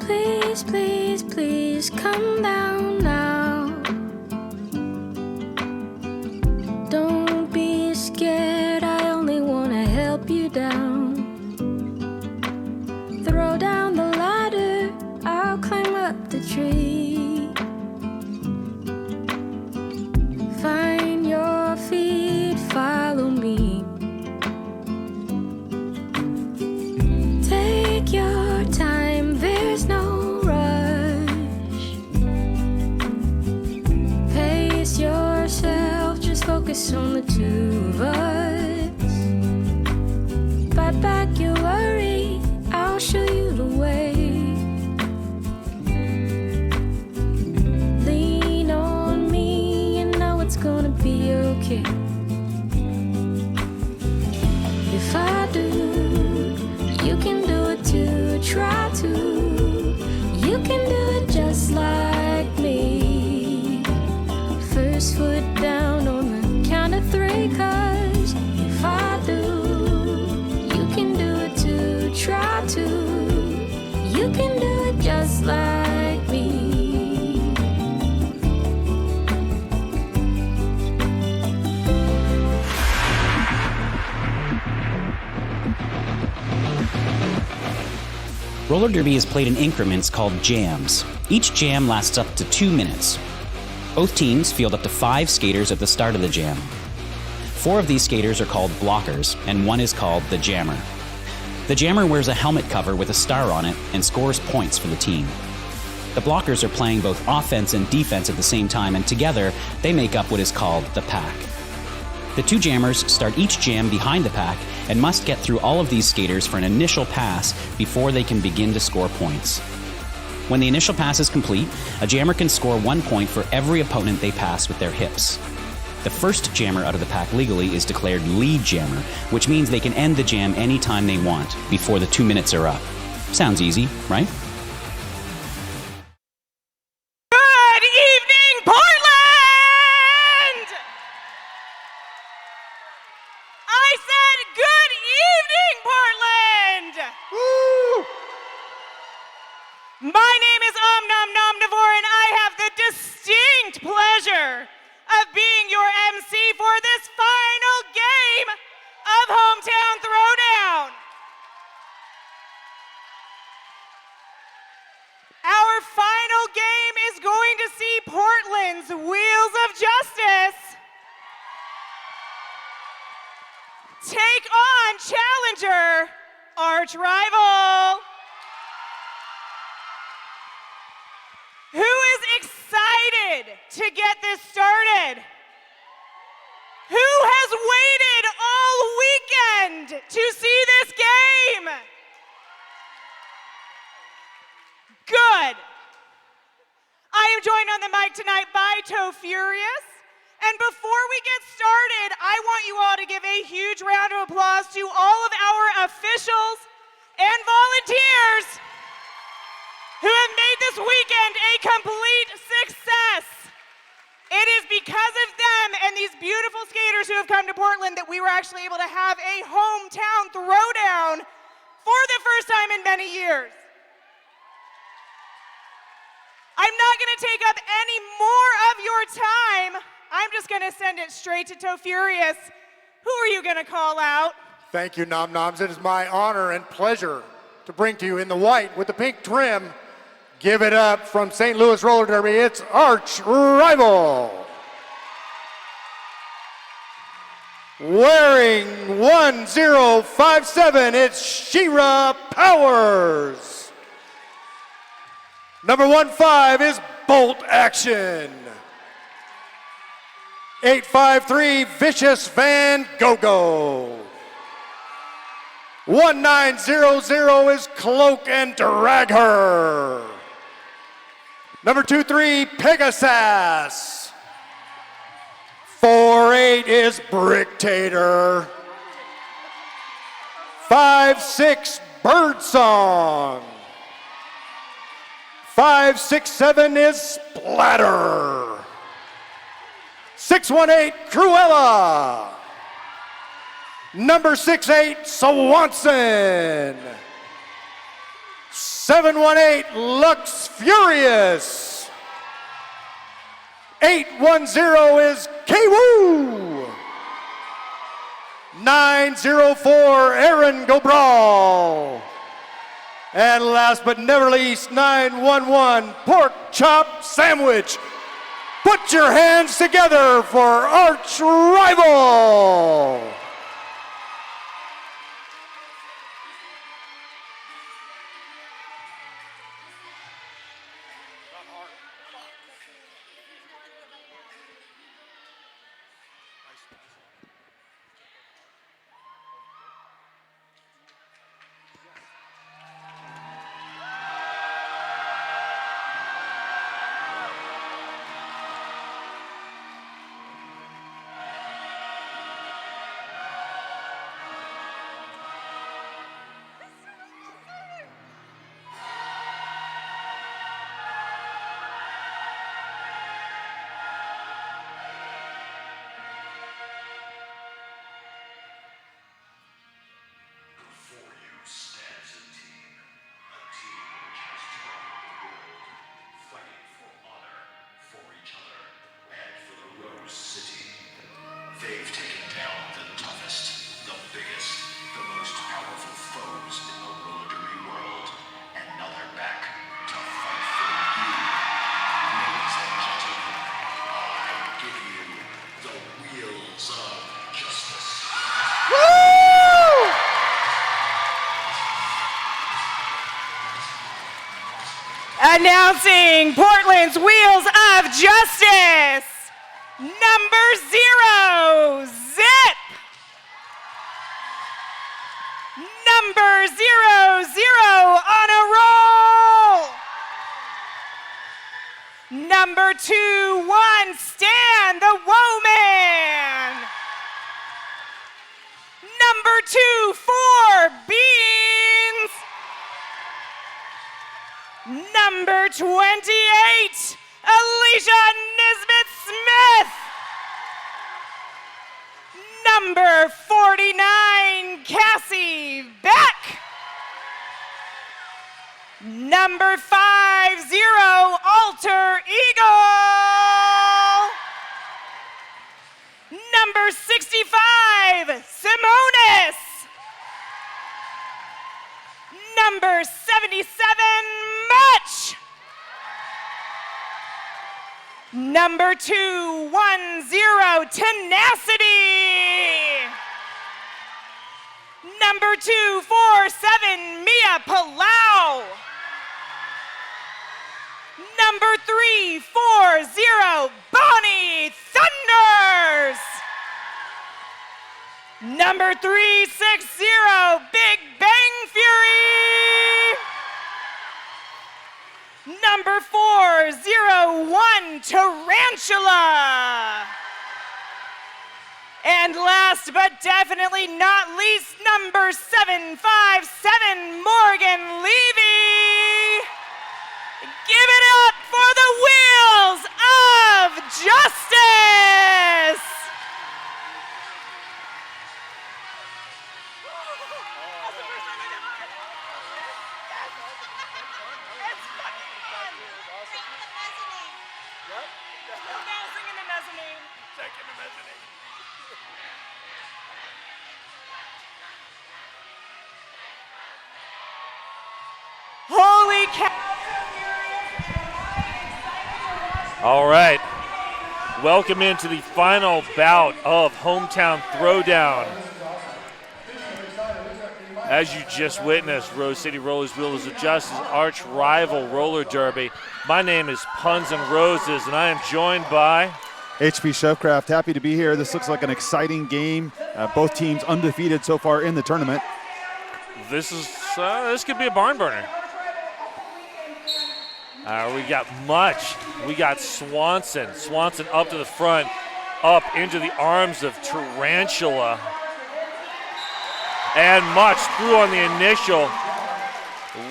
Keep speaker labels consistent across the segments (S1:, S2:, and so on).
S1: Please, please, please come down now. Don't be scared, I only wanna help you down. Throw down the ladder, I'll climb up the tree. Find your feet, follow me. Take your time, there's no focus on the two of us. Fight back your worry, I'll show you the way. Lean on me, you know it's gonna be okay. If I do, you can do it too. Try to, you can do it just like me. First foot down on the count of three, 'cause if I do, you can do it too. Try to, you can do it just like me.
S2: Roller derby is played in increments called jams. Each jam lasts up to 2 minutes. Both teams field up to 5 skaters at the start of the jam. 4 of these skaters are called blockers, and 1 is called the jammer. The jammer wears a helmet cover with a star on it and scores points for the team. The blockers are playing both offense and defense at the same time, and together they make up what is called the pack. The 2 jammers start each jam behind the pack and must get through all of these skaters for an initial pass before they can begin to score points. When the initial pass is complete, a jammer can score 1 point for every opponent they pass with their hips. The first jammer out of the pack legally is declared lead jammer, which means they can end the jam anytime they want before the 2 minutes are up. Sounds easy, right?
S3: Good evening, Portland! I said good evening, Portland!
S4: Woo!
S3: My name is Om Nom Nom Navor, and I have the distinct pleasure being your MC for this final game of Hometown Throwdown. Our final game is going to see Portland's Wheels of Justice take on challenger, arch rival. Who is excited to get this started? Who has waited all weekend to see this game? Good. I am joined on the mic tonight by Toe Furious. And before we get started, I want you all to give a huge round of applause to all of our officials and volunteers who have made this weekend a complete success. It is because of them and these beautiful skaters who have come to Portland that we were actually able to have a hometown throwdown for the first time in many years. I'm not going to take up any more of your time. I'm just going to send it straight to Toe Furious. Who are you going to call out?
S4: Thank you, Nom Noms. It is my honor and pleasure to bring to you in the white with the pink trim. Give it up from St. Louis Roller Derby. It's arch rival. Wearing 1057, it's Shira Powers. Number 15 is Bolt Action. 853 Vicious Van Go-Go. 1900 is Cloak and Drag Her. Number 23 Pegasus. 48 is Bricktator. 56 Birdsong. 567 is Splatter. 618 Cruella. Number 68 Swanson. 718 Lux Furious. 810 is K-Woo. 904 Aaron Gobral. And last but never least, 911 Pork Chop Sandwich. Put your hands together for arch rival.
S5: They've taken down the toughest, the biggest, the most powerful foes in the roller derby world. And now they're back to fight for you. Ladies and gentlemen, I give you the Wheels of Justice.
S3: Woo! Announcing Portland's Wheels of Justice. Number 0, Zip. Number 00 on a roll. Number 21, Stan the Woman. Number 24, Beans. Number 28, Alicia Nisbet-Smith. Number 49, Cassie Beck. Number 50, Alter Ego. Number 65, Simonis. Number 77, Much. Number 210, Tenacity. Number 247, Mia Palau. Number 340, Bonnie Thunders. Number 360, Big Bang Fury. Number 401, Tarantula. And last but definitely not least, number 757, Morgan Levy. Give it up for the Wheels of Justice. Holy cow!
S6: All right, welcome into the final bout of Hometown Throwdown. As you just witnessed, Rose City Rollers Wheels of Justice arch rival roller derby. My name is Puns and Roses, and I am joined by
S7: HP Chefcraft. Happy to be here. This looks like an exciting game. Both teams undefeated so far in the tournament.
S6: this could be a barn burner. We got Much. We got Swanson. Swanson up to the front, up into the arms of Tarantula. And Much through on the initial.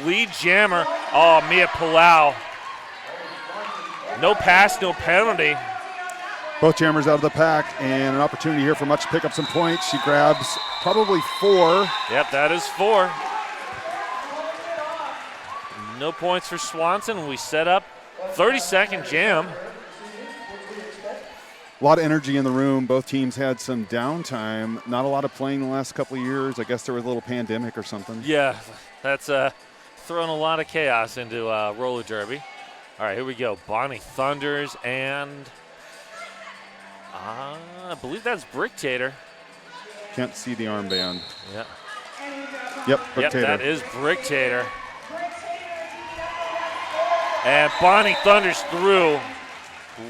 S6: Lead jammer. Oh, Mia Palau. No pass, no penalty.
S7: Both jammers out of the pack, and an opportunity here for Much to pick up some points. She grabs probably 4.
S6: Yep, that is 4. No points for Swanson. We set up 30-second jam.
S7: A lot of energy in the room. Both teams had some downtime. Not a lot of playing the last couple of years. I guess there was a little pandemic or something.
S6: Yeah, that's thrown a lot of chaos into roller derby. All right, here we go. Bonnie Thunders and I believe that's Bricktator.
S7: Can't see the armband.
S6: Yeah.
S7: Yep, Bricktator.
S6: Yep, that is Bricktator. And Bonnie Thunders through.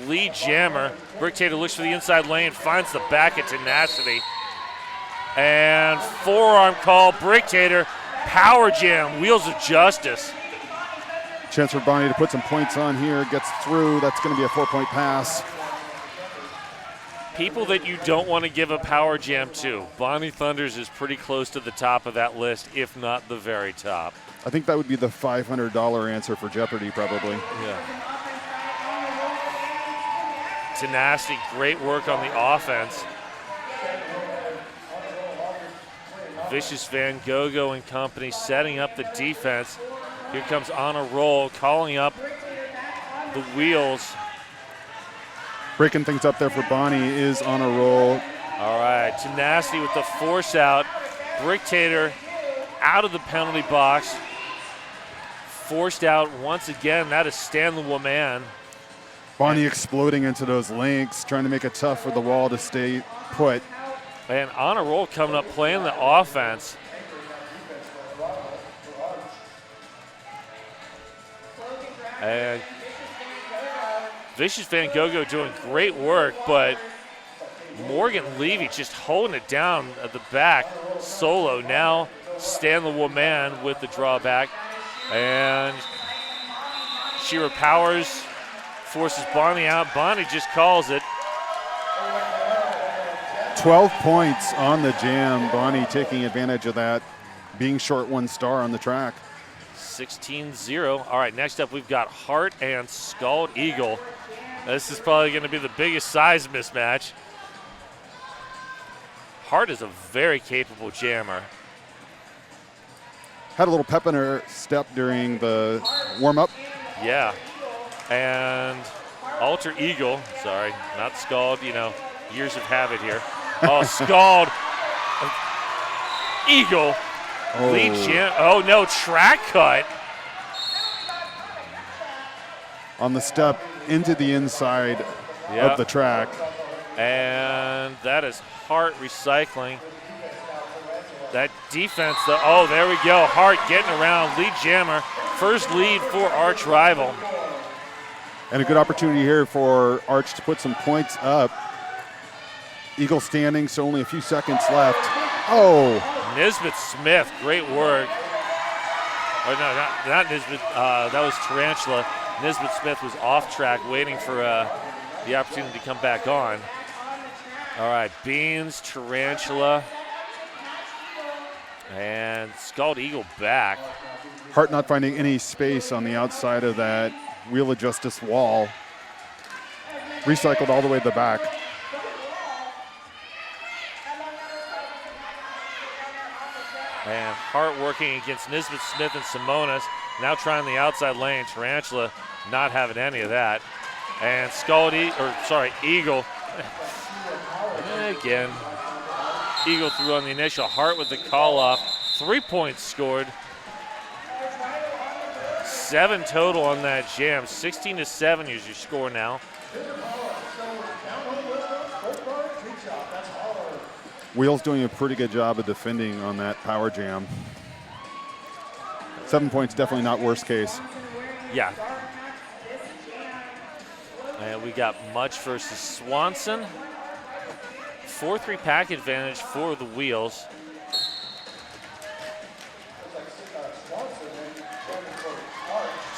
S6: Lead jammer. Bricktator looks for the inside lane, finds the back at Tenacity. And forearm call, Bricktator, power jam, Wheels of Justice.
S7: Chance for Bonnie to put some points on here. Gets through. That's going to be a 4-point pass.
S6: People that you don't want to give a power jam to. Bonnie Thunders is pretty close to the top of that list, if not the very top.
S7: I think that would be the $500 answer for Jeopardy, probably.
S6: Yeah. Tenacity, great work on the offense. Vicious Van Gogh and company setting up the defense. Here comes On a Roll, calling up the Wheels.
S7: Breaking things up there for Bonnie is On a Roll.
S6: All right, Tenacity with the force out. Bricktator out of the penalty box. Forced out once again. That is Stanley Woman.
S7: Bonnie exploding into those links, trying to make it tough for the wall to stay put.
S6: And On a Roll coming up, playing the offense. And Vicious Van Gogh doing great work, but Morgan Levy just holding it down at the back solo. Now Stanley Woman with the drawback. And Shira Powers forces Bonnie out. Bonnie just calls it.
S7: 12 points on the jam. Bonnie taking advantage of that, being short 1 star on the track.
S6: 16-0. All right, next up we've got Hart and Scald Eagle. This is probably going to be the biggest size mismatch. Hart is a very capable jammer.
S7: Had a little pep in her step during the warm-up.
S6: Yeah. And Alter Eagle, sorry, not Scald, years of habit here. Oh, Scald. Eagle. Lead jam. Oh, no, track cut.
S7: On the step into the inside of the track.
S6: And that is Hart recycling. That defense, though. Oh, there we go. Hart getting around. Lead jammer. First lead for arch rival.
S7: And a good opportunity here for Arch to put some points up. Eagle standing, so only a few seconds left. Oh!
S6: Nisbet Smith, great work. Oh, no, not Nisbet. That was Tarantula. Nisbet Smith was off track, waiting for the opportunity to come back on. All right, Beans, Tarantula, and Scald Eagle back.
S7: Hart not finding any space on the outside of that Wheel of Justice wall. Recycled all the way to the back.
S6: And Hart working against Nisbet Smith and Simonis. Now trying the outside lane. Tarantula not having any of that. And Eagle. Again, Eagle threw on the initial. Hart with the call off. 3 points scored. 7 total on that jam. 16-7 is your score now.
S7: Wheel's doing a pretty good job of defending on that power jam. 7 points, definitely not worst case.
S6: Yeah. And we got Mudge versus Swanson. 4-3 pack advantage for the Wheels.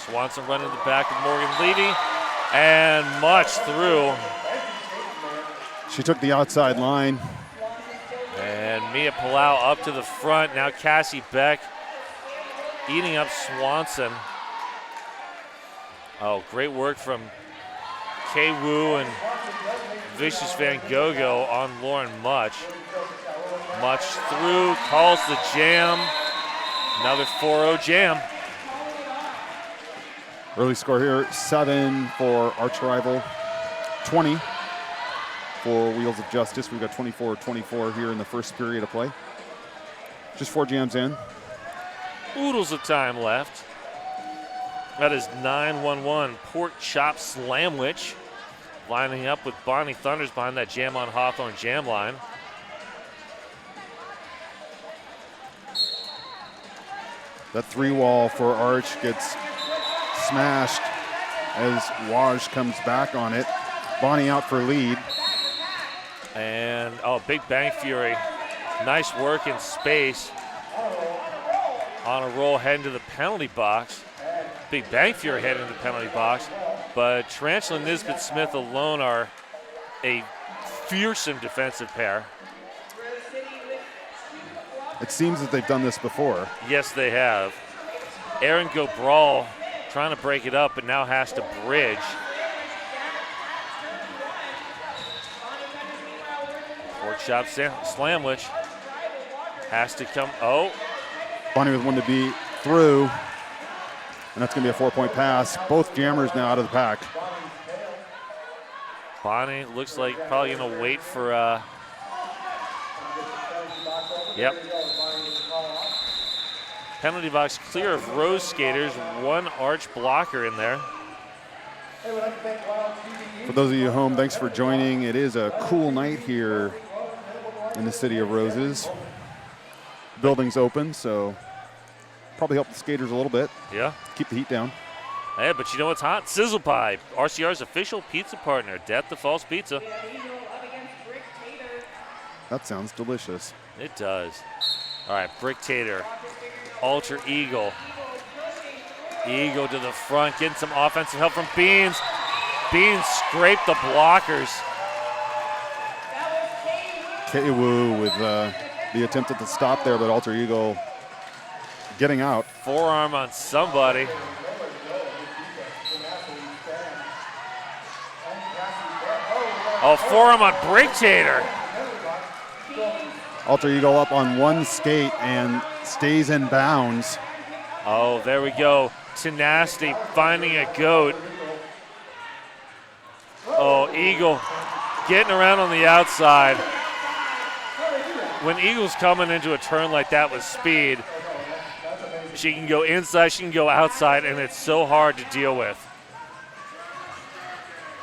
S6: Swanson running the back of Morgan Levy, and Mudge through.
S7: She took the outside line.
S6: And Mia Palau up to the front. Now Cassie Beck eating up Swanson. Oh, great work from Kay Wu and Vicious Van Gogo on Lauren Mudge. Mudge through, calls the jam. Another 4-0 jam.
S7: Early score here, 7 for Arch Rival, 20 for Wheels of Justice. We've got 24-24 here in the first period of play. Just 4 jams in.
S6: Oodles of time left. That is 9-1-1 Pork Chop Slamwich. Lining up with Bonnie Thunders behind that Jam on Hawthorne jam line.
S7: That 3-wall for Arch gets smashed as WOJ comes back on it. Bonnie out for lead.
S6: And, Big Bang Fury. Nice work in space. On a roll, heading to the penalty box. Big Bang Fury heading to the penalty box. But Tarantula and Nisbet Smith alone are a fearsome defensive pair.
S7: It seems that they've done this before.
S6: Yes, they have. Aaron Gobral trying to break it up, but now has to bridge. Pork Chop Slamwich has to come. Oh.
S7: Bonnie with one to be through. And that's going to be a 4-point pass. Both jammers now out of the pack.
S6: Bonnie looks like probably going to wait for. Yep. Penalty box clear of Rose skaters. 1 Arch blocker in there.
S7: For those of you at home, thanks for joining. It is a cool night here in the City of Roses. Building's open, so probably help the skaters a little bit.
S6: Yeah.
S7: Keep the heat down.
S6: Hey, but you know what's hot? Sizzle Pie, RCR's official pizza partner. Death to Falls Pizza.
S7: That sounds delicious.
S6: It does. All right, Brick Tater, Alter Eagle. Eagle to the front, getting some offensive help from Beans. Beans scraped the blockers.
S7: Keiwu with the attempt at the stop there, but Alter Eagle getting out.
S6: Forearm on somebody. Oh, forearm on Brick Tater.
S7: Alter Eagle up on one skate and stays in bounds.
S6: Oh, there we go. Tenacity finding a goat. Oh, Eagle getting around on the outside. when Eagle's coming into a turn like that with speed, she can go inside, she can go outside, and it's so hard to deal with.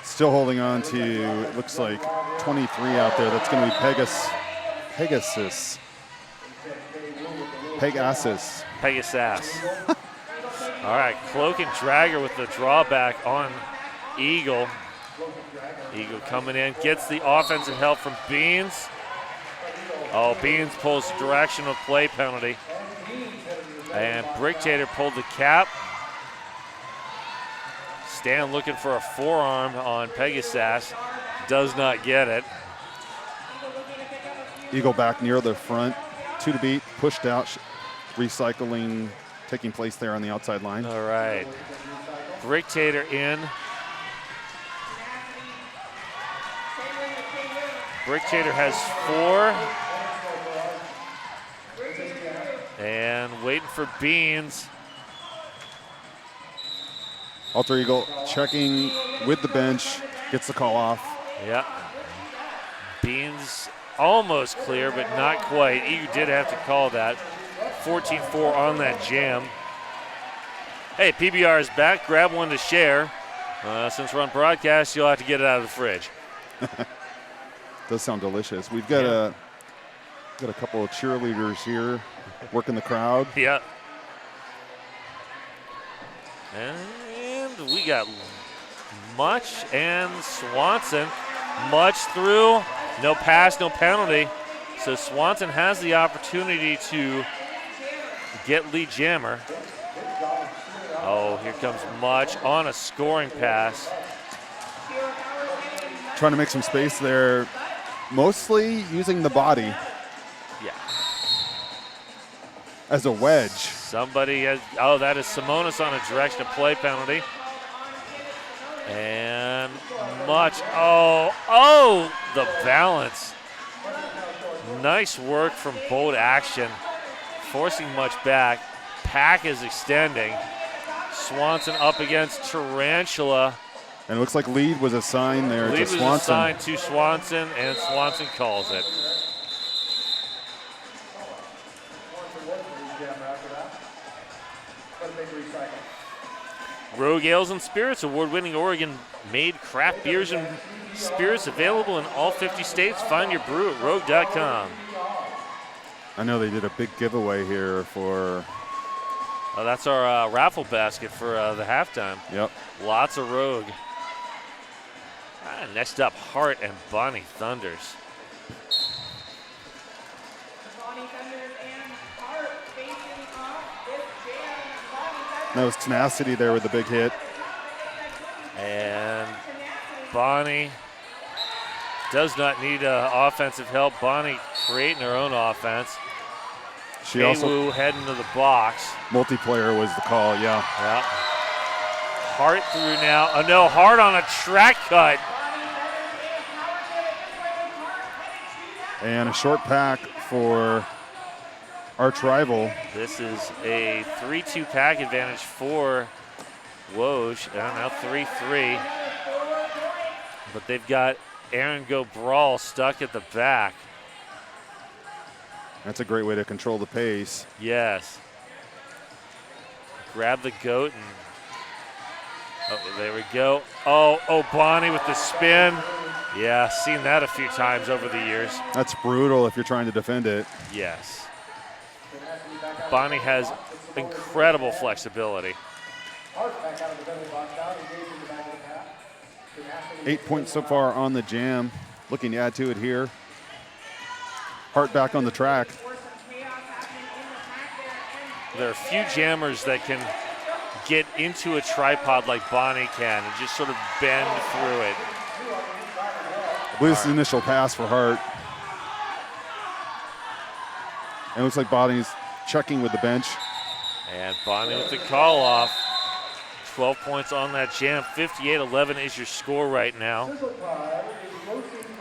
S7: Still holding on to, it looks like 23 out there. That's going to be Pegasus.
S6: All right, cloak and drag her with the drawback on Eagle. Eagle coming in, gets the offensive help from Beans. Oh, Beans pulls the directional play penalty. And Bricktator pulled the cap. Stan looking for a forearm on Pegasus. Does not get it.
S7: Eagle back near the front. 2 to beat, pushed out, recycling taking place there on the outside line.
S6: All right. Bricktator in. Bricktator has 4. And waiting for Beans.
S7: Alter Eagle checking with the bench, gets the call off.
S6: Yeah. Beans almost clear, but not quite. Eagle did have to call that. 14-4 on that jam. Hey, PBR is back. Grab one to share. Since we're on broadcast, you'll have to get it out of the fridge.
S7: Does sound delicious. We've got a couple of cheerleaders here working the crowd.
S6: Yeah. And we got Much and Swanson. Much through, no pass, no penalty. So Swanson has the opportunity to get lead jammer. Oh, here comes Much on a scoring pass.
S7: Trying to make some space there, mostly using the body
S6: Yeah.
S7: as a wedge.
S6: Somebody has, oh, that is Simonis on a direction of play penalty. And Much, oh, the balance. Nice work from Bold Action, forcing Much back. Pack is extending. Swanson up against Tarantula.
S7: And it looks like lead was assigned there
S6: Lead
S7: to
S6: was
S7: Swanson.
S6: assigned to Swanson, and Swanson calls it. Rogue Ales and Spirits, award-winning Oregon-made craft beers and spirits available in all 50 states. Find your brew at rogue.com.
S7: I know they did a big giveaway here for.
S6: That's our raffle basket for the halftime.
S7: Yep.
S6: Lots of Rogue. Next up, Hart and Bonnie Thunders.
S7: That was Tenacity there with the big hit.
S6: And Bonnie does not need offensive help. Bonnie creating her own offense.
S7: She also
S6: heading to the box.
S7: Multiplayer was the call, yeah.
S6: Yeah. Hart through now. Oh no, Hart on a track cut.
S7: And a short pack for arch rival.
S6: This is a 3-2 pack advantage for WOJ. And now 3-3. But they've got Aaron Go Brawl stuck at the back.
S7: That's a great way to control the pace.
S6: Yes. Grab the goat and there we go. Oh, Bonnie with the spin. Yeah, seen that a few times over the years.
S7: That's brutal if you're trying to defend it.
S6: Yes. Bonnie has incredible flexibility.
S7: 8 points so far on the jam. Looking to add to it here. Hart back on the track.
S6: There are a few jammers that can get into a tripod like Bonnie can and just sort of bend through it.
S7: I believe this is the initial pass for Hart. And it looks like Bonnie's checking with the bench.
S6: And Bonnie with the call off. 12 points on that jam. 58-11 is your score right now.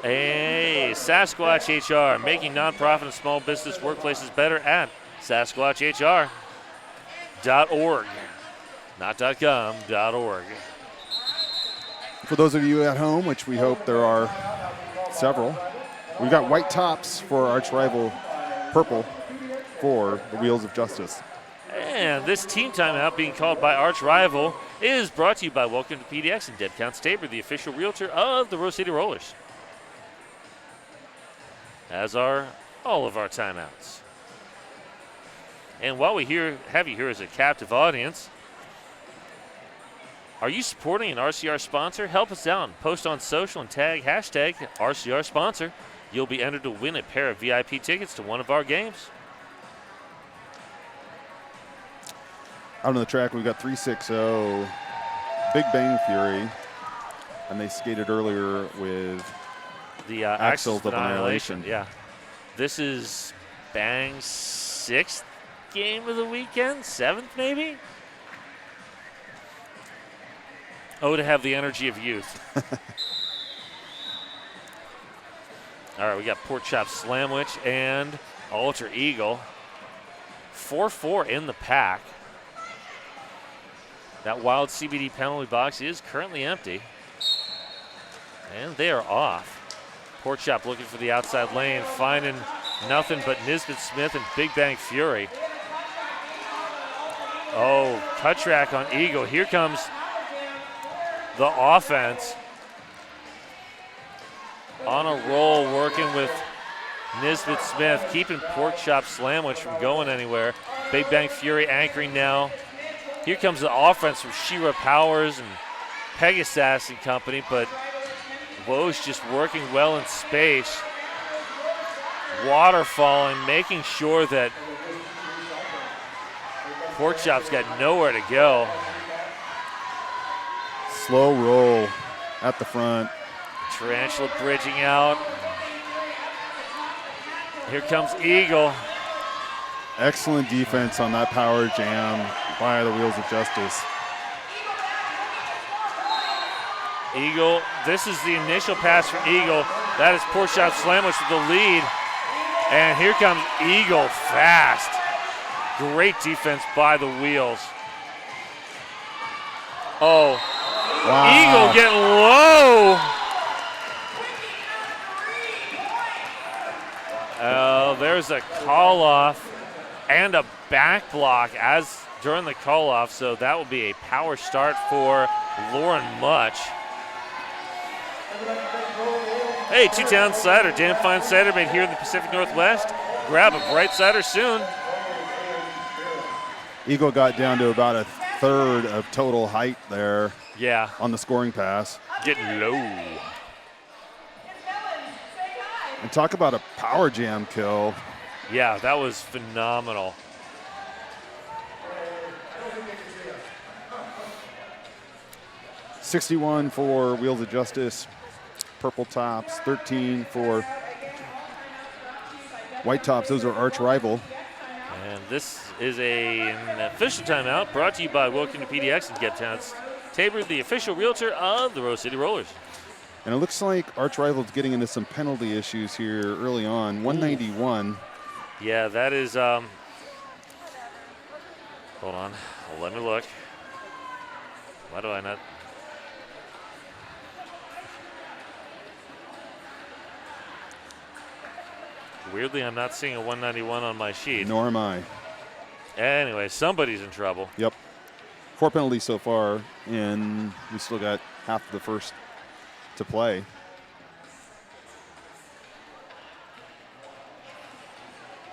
S6: Hey, Sasquatch HR, making nonprofit and small business workplaces better at SasquatchHR.org. Not .com, .org.
S7: For those of you at home, which we hope there are several, we've got white tops for arch rival purple for the Wheels of Justice.
S6: And this team timeout being called by arch rival is brought to you by Welcome to PDX and Debcount Tabor, the official realtor of the Rose City Rollers. As are all of our timeouts. And while we have you here as a captive audience, are you supporting an RCR sponsor? Help us out. Post on social and tag hashtag RCR sponsor. You'll be entered to win a pair of VIP tickets to one of our games.
S7: Out on the track, we've got 360 Big Bang Fury, and they skated earlier with
S6: the
S7: Axles of Annihilation.
S6: Yeah. This is Bang's 6th game of the weekend, 7th maybe? Oh, to have the energy of youth. All right, we got Pork Chop Slamwich and Alter Eagle. 4-4 in the pack. That wild CBD penalty box is currently empty. And they are off. Pork Chop looking for the outside lane, finding nothing but Nisbet Smith and Big Bang Fury. Oh, cut track on Eagle. Here comes the offense. On a roll, working with Nisbet Smith, keeping Pork Chop Slamwich from going anywhere. Big Bang Fury anchoring now. Here comes the offense from Shira Powers and Pegasus and company, but WOJ just working well in space. Waterfalling, making sure that Pork Chop's got nowhere to go.
S7: Slow roll at the front.
S6: Tarantula bridging out. Here comes Eagle.
S7: Excellent defense on that power jam by the Wheels of Justice.
S6: Eagle, this is the initial pass for Eagle. That is Pork Chop Slamwich with the lead. And here comes Eagle fast. Great defense by the Wheels. Oh,
S7: wow.
S6: Eagle getting low. Oh, there's a call off and a back block as during the call off. So that will be a power start for Lauren Much. Hey, Two-Town Cider, damn fine cider made here in the Pacific Northwest. Grab a bright cider soon.
S7: Eagle got down to about a third of total height there.
S6: Yeah.
S7: On the scoring pass.
S6: Getting low.
S7: And talk about a power jam kill.
S6: Yeah, that was phenomenal.
S7: $61 for Wheels of Justice. Purple tops, 13 for white tops. Those are arch rival.
S6: And this is an official timeout brought to you by Welcome to PDX and Debcount Tabor, the official realtor of the Rose City Rollers.
S7: And it looks like arch rival's getting into some penalty issues here early on. 191.
S6: Yeah, that is. Hold on, let me look. Why do I not? Weirdly, I'm not seeing a 191 on my sheet.
S7: Nor am I.
S6: Anyway, somebody's in trouble.
S7: Yep. 4 penalties so far, and we still got half of the first to play.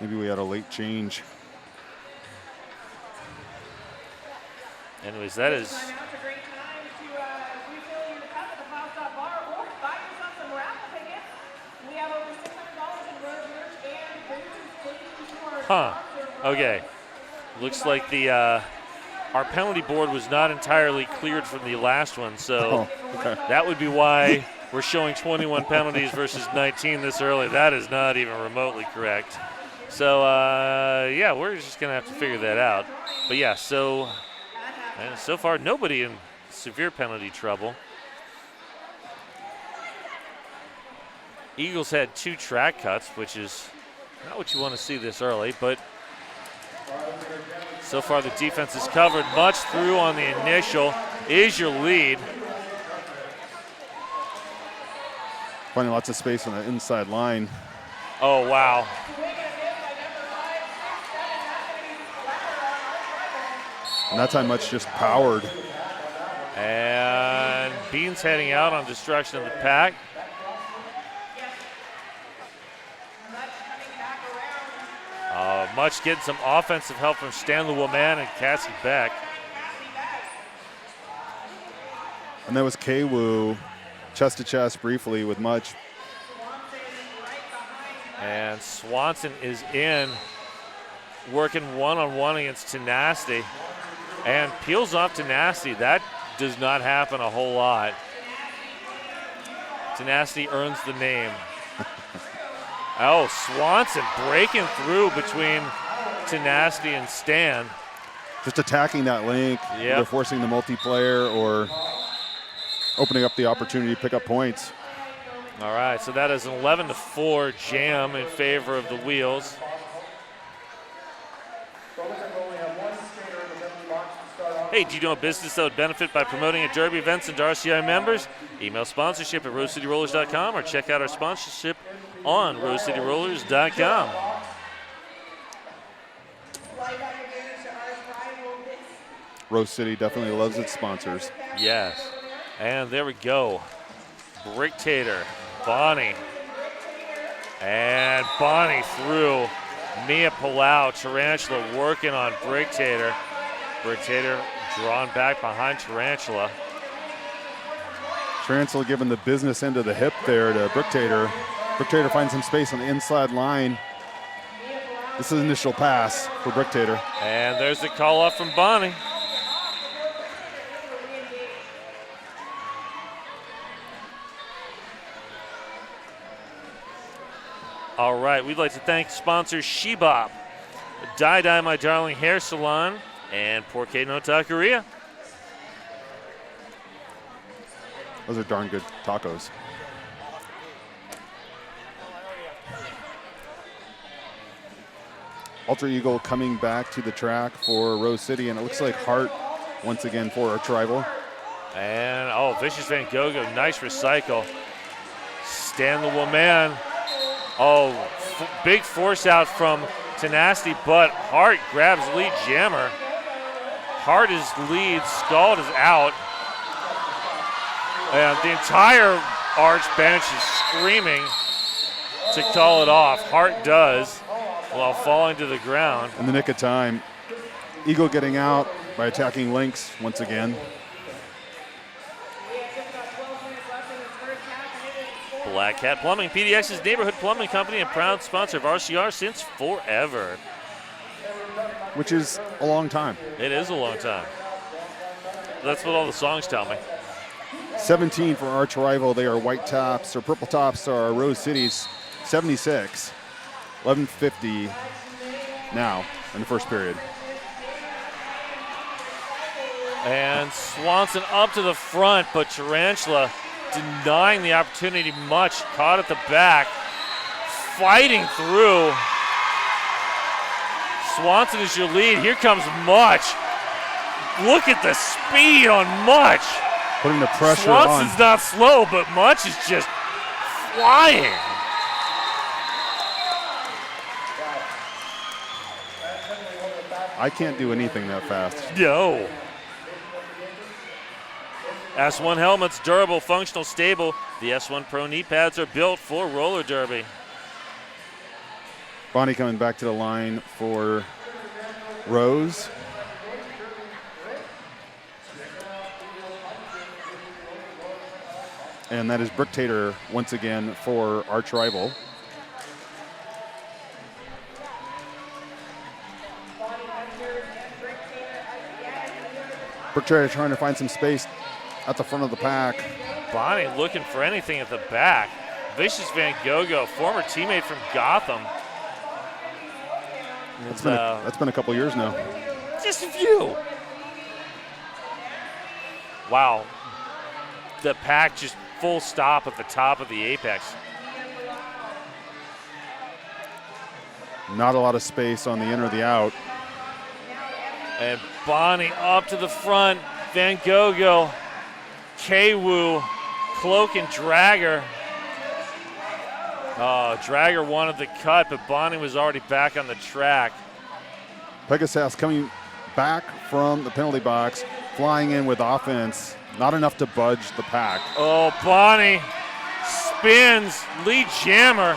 S7: Maybe we had a late change.
S6: Anyways, that is. Huh. Okay. Looks like the our penalty board was not entirely cleared from the last one, so that would be why we're showing 21 penalties versus 19 this early. That is not even remotely correct. So, yeah, we're just going to have to figure that out. But, yeah, so far nobody in severe penalty trouble. Eagles had 2 track cuts, which is not what you want to see this early, but so far the defense is covered. Much through on the initial is your lead.
S7: Finding lots of space on the inside line.
S6: Oh, wow.
S7: And that time Much just powered.
S6: And Beans heading out on destruction of the pack. Much getting some offensive help from Stanley Woman and Cassie Beck.
S7: And that was K-Woo chest to chest briefly with Much.
S6: And Swanson is in, working one-on-one against Tenacity. And peels off Tenacity. That does not happen a whole lot. Tenacity earns the name. Oh, Swanson breaking through between Tenacity and Stan.
S7: Just attacking that link, either forcing the multiplayer or opening up the opportunity to pick up points.
S6: All right, so that is an 11-4 jam in favor of the Wheels. Hey, do you know a business that would benefit by promoting at Derby events and to RCI members? Email sponsorship at RoseCityRollers.com or check out our sponsorship on RoseCityRollers.com.
S7: Rose City definitely loves its sponsors.
S6: Yes. And there we go. Bricktator, Bonnie. And Bonnie through Mia Palau. Tarantula working on Bricktator. Bricktator drawn back behind Tarantula.
S7: Tarantula giving the business end of the hip there to Bricktator. Bricktator finds some space on the inside line. This is initial pass for Bricktator.
S6: And there's the call off from Bonnie. All right, we'd like to thank sponsors Shebop, Dye My Darling Hair Salon, and Porque no Taqueria.
S7: Those are darn good tacos. Ultra Eagle coming back to the track for Rose City, and it looks like Hart once again for our rival.
S6: And, oh, Vicious Van Gogh, nice recycle. Stan the Woman. Oh, big force out from Tenacity, but Hart grabs lead jammer. Hart is lead, Scald is out. And the entire Arch bench is screaming to call it off. Hart does, while falling to the ground.
S7: In the nick of time, Eagle getting out by attacking Lynx once again.
S6: Black Cat Plumbing, PDX's neighborhood plumbing company and proud sponsor of RCR since forever.
S7: Which is a long time.
S6: It is a long time. That's what all the songs tell me.
S7: 17 for Arch Rival. They are white tops, or purple tops are Rose City's 76. 11:50 now in the first period.
S6: And Swanson up to the front, but Tarantula denying the opportunity much. Caught at the back, fighting through. Swanson is your lead. Here comes Much. Look at the speed on Much.
S7: Putting the pressure
S6: Swanson's
S7: on.
S6: not slow, but Much is just flying.
S7: I can't do anything that fast.
S6: No. S1 helmets, durable, functional, stable. The S1 Pro knee pads are built for roller derby.
S7: Bonnie coming back to the line for Rose. And that is Bricktator once again for Arch Rival. Bricktator trying to find some space at the front of the pack.
S6: Bonnie looking for anything at the back. Vicious Van Gogh, former teammate from Gotham.
S7: That's been a couple years now.
S6: Just a few. Wow. The pack just full stop at the top of the apex.
S7: Not a lot of space on the in or the out.
S6: And Bonnie up to the front. Van Gogh, K-Woo, Cloak and Dragger. Dragger wanted the cut, but Bonnie was already back on the track.
S7: Pegasus coming back from the penalty box, flying in with offense. Not enough to budge the pack.
S6: Oh, Bonnie spins, lead jammer.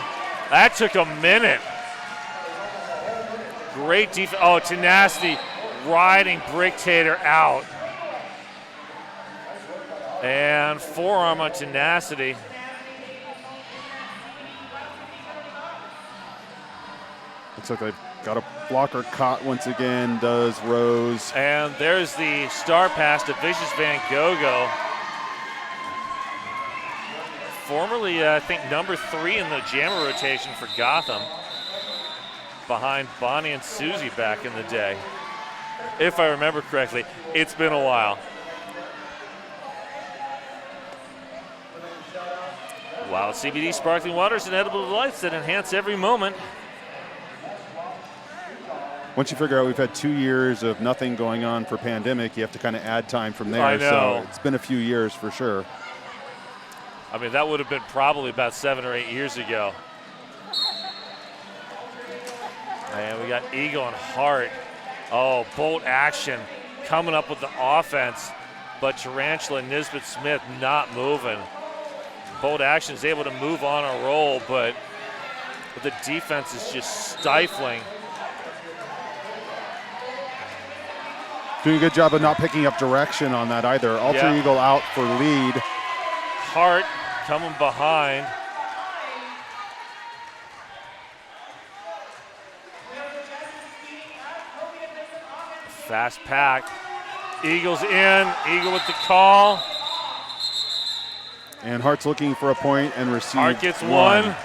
S6: That took a minute. Great defense. Oh, Tenacity riding Bricktator out. And forearm on Tenacity.
S7: Looks like they've got a blocker caught once again, does Rose.
S6: And there's the star pass to Vicious Van Gogo. Formerly, I think, number 3 in the jammer rotation for Gotham. Behind Bonnie and Susie back in the day. If I remember correctly, it's been a while. Wild CBD sparkling waters and edible delights that enhance every moment.
S7: Once you figure out we've had 2 years of nothing going on for pandemic, you have to kind of add time from there.
S6: I know.
S7: So it's been a few years for sure.
S6: I mean, that would have been probably about 7 or 8 years ago. And we got Eagle and Hart. Oh, bolt action coming up with the offense, but Tarantula and Nisbet Smith not moving. Bolt action is able to move on a roll, but the defense is just stifling.
S7: Doing a good job of not picking up direction on that either. Alter Eagle out for lead.
S6: Hart coming behind. Fast pack. Eagles in. Eagle with the call.
S7: And Hart's looking for a point and receives
S6: Hart gets one.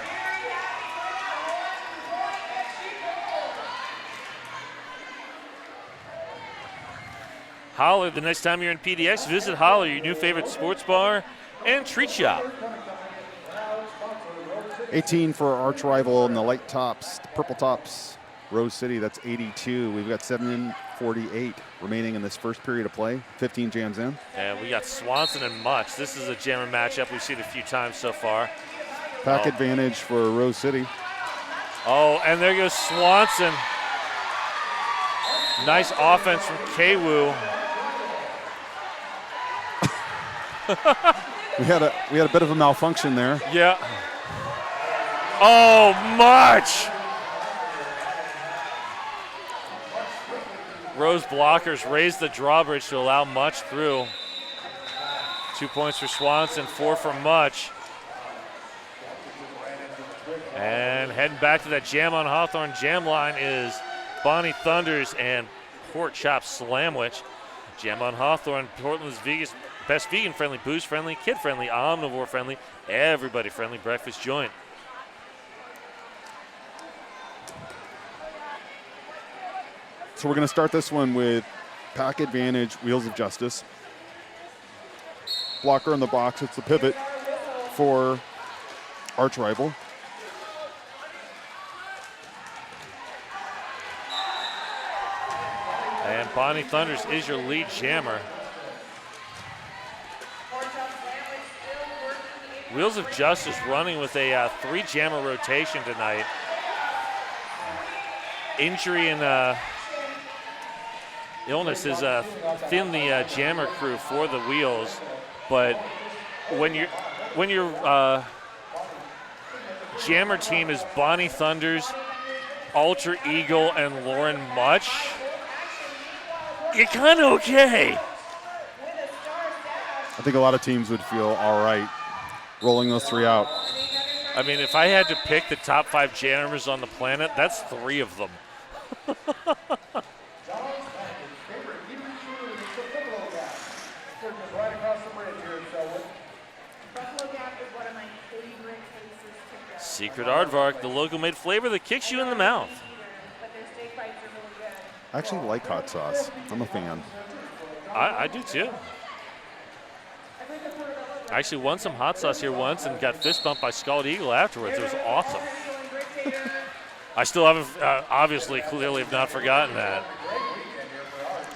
S6: Holler, the next time you're in PDX, visit Holler, your new favorite sports bar and treat shop.
S7: 18 for our arch rival in the light tops, the purple tops. Rose City, that's 82. We've got 7:48 remaining in this first period of play. 15 jams in.
S6: And we got Swanson and Much. This is a jammer matchup. We've seen it a few times so far.
S7: Pack advantage for Rose City.
S6: Oh, and there goes Swanson. Nice offense from Kwoo.
S7: We had a bit of a malfunction there.
S6: Yeah. Oh, Much. Rose blockers raise the drawbridge to allow Much through. 2 points for Swanson, 4 for Much. And heading back to that Jam on Hawthorne jam line is Bonnie Thunders and Pork Chop Slamwich. Jam on Hawthorne, Portland's best vegan-friendly, booze-friendly, kid-friendly, omnivore-friendly, everybody-friendly breakfast joint.
S7: So we're going to start this one with pack advantage, Wheels of Justice. Blocker in the box, it's the pivot for arch rival.
S6: And Bonnie Thunders is your lead jammer. Wheels of Justice running with a 3-jammer rotation tonight. Injury and illness has thinned the jammer crew for the Wheels, but when your jammer team is Bonnie Thunders, Alter Eagle, and Lauren Much, you're kind of okay.
S7: I think a lot of teams would feel all right rolling those 3 out.
S6: I mean, if I had to pick the top 5 jammers on the planet, that's 3 of them. Secret Aardvark, the local made flavor that kicks you in the mouth.
S7: I actually like hot sauce. I'm a fan.
S6: I do too. I actually won some hot sauce here once and got fist bumped by Scald Eagle afterwards. It was awesome. I still haven't, obviously, clearly have not forgotten that.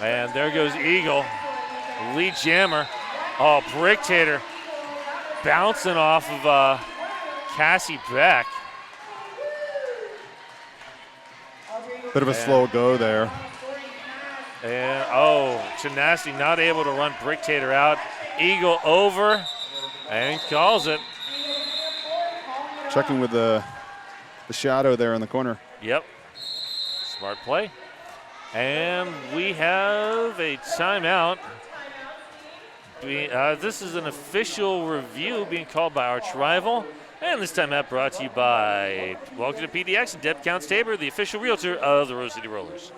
S6: And there goes Eagle, lead jammer. Oh, Bricktator bouncing off of Cassie Beck.
S7: Bit of a slow go there.
S6: And, Tenacity not able to run Bricktator out. Eagle over and calls it.
S7: Checking with the shadow there in the corner.
S6: Yep. Smart play. And we have a timeout. This is an official review being called by Arch Rival. And this timeout brought to you by Welcome to PDX and Deb Counts Tabor, the official realtor of the Rose City Rollers.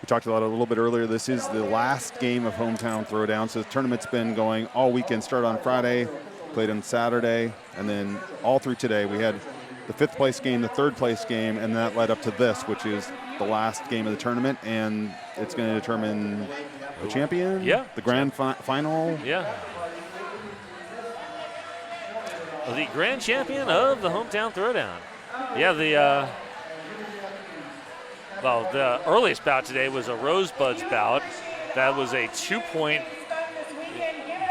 S7: We talked about it a little bit earlier. This is the last game of Hometown Throwdown. So the tournament's been going all weekend. Started on Friday, played on Saturday, and then all through today. We had the 5th place game, the 3rd place game, and that led up to this, which is the last game of the tournament, and it's going to determine the champion, the grand final.
S6: Yeah. The grand champion of the Hometown Throwdown. Yeah, the earliest bout today was a Rosebuds bout. That was a 2-point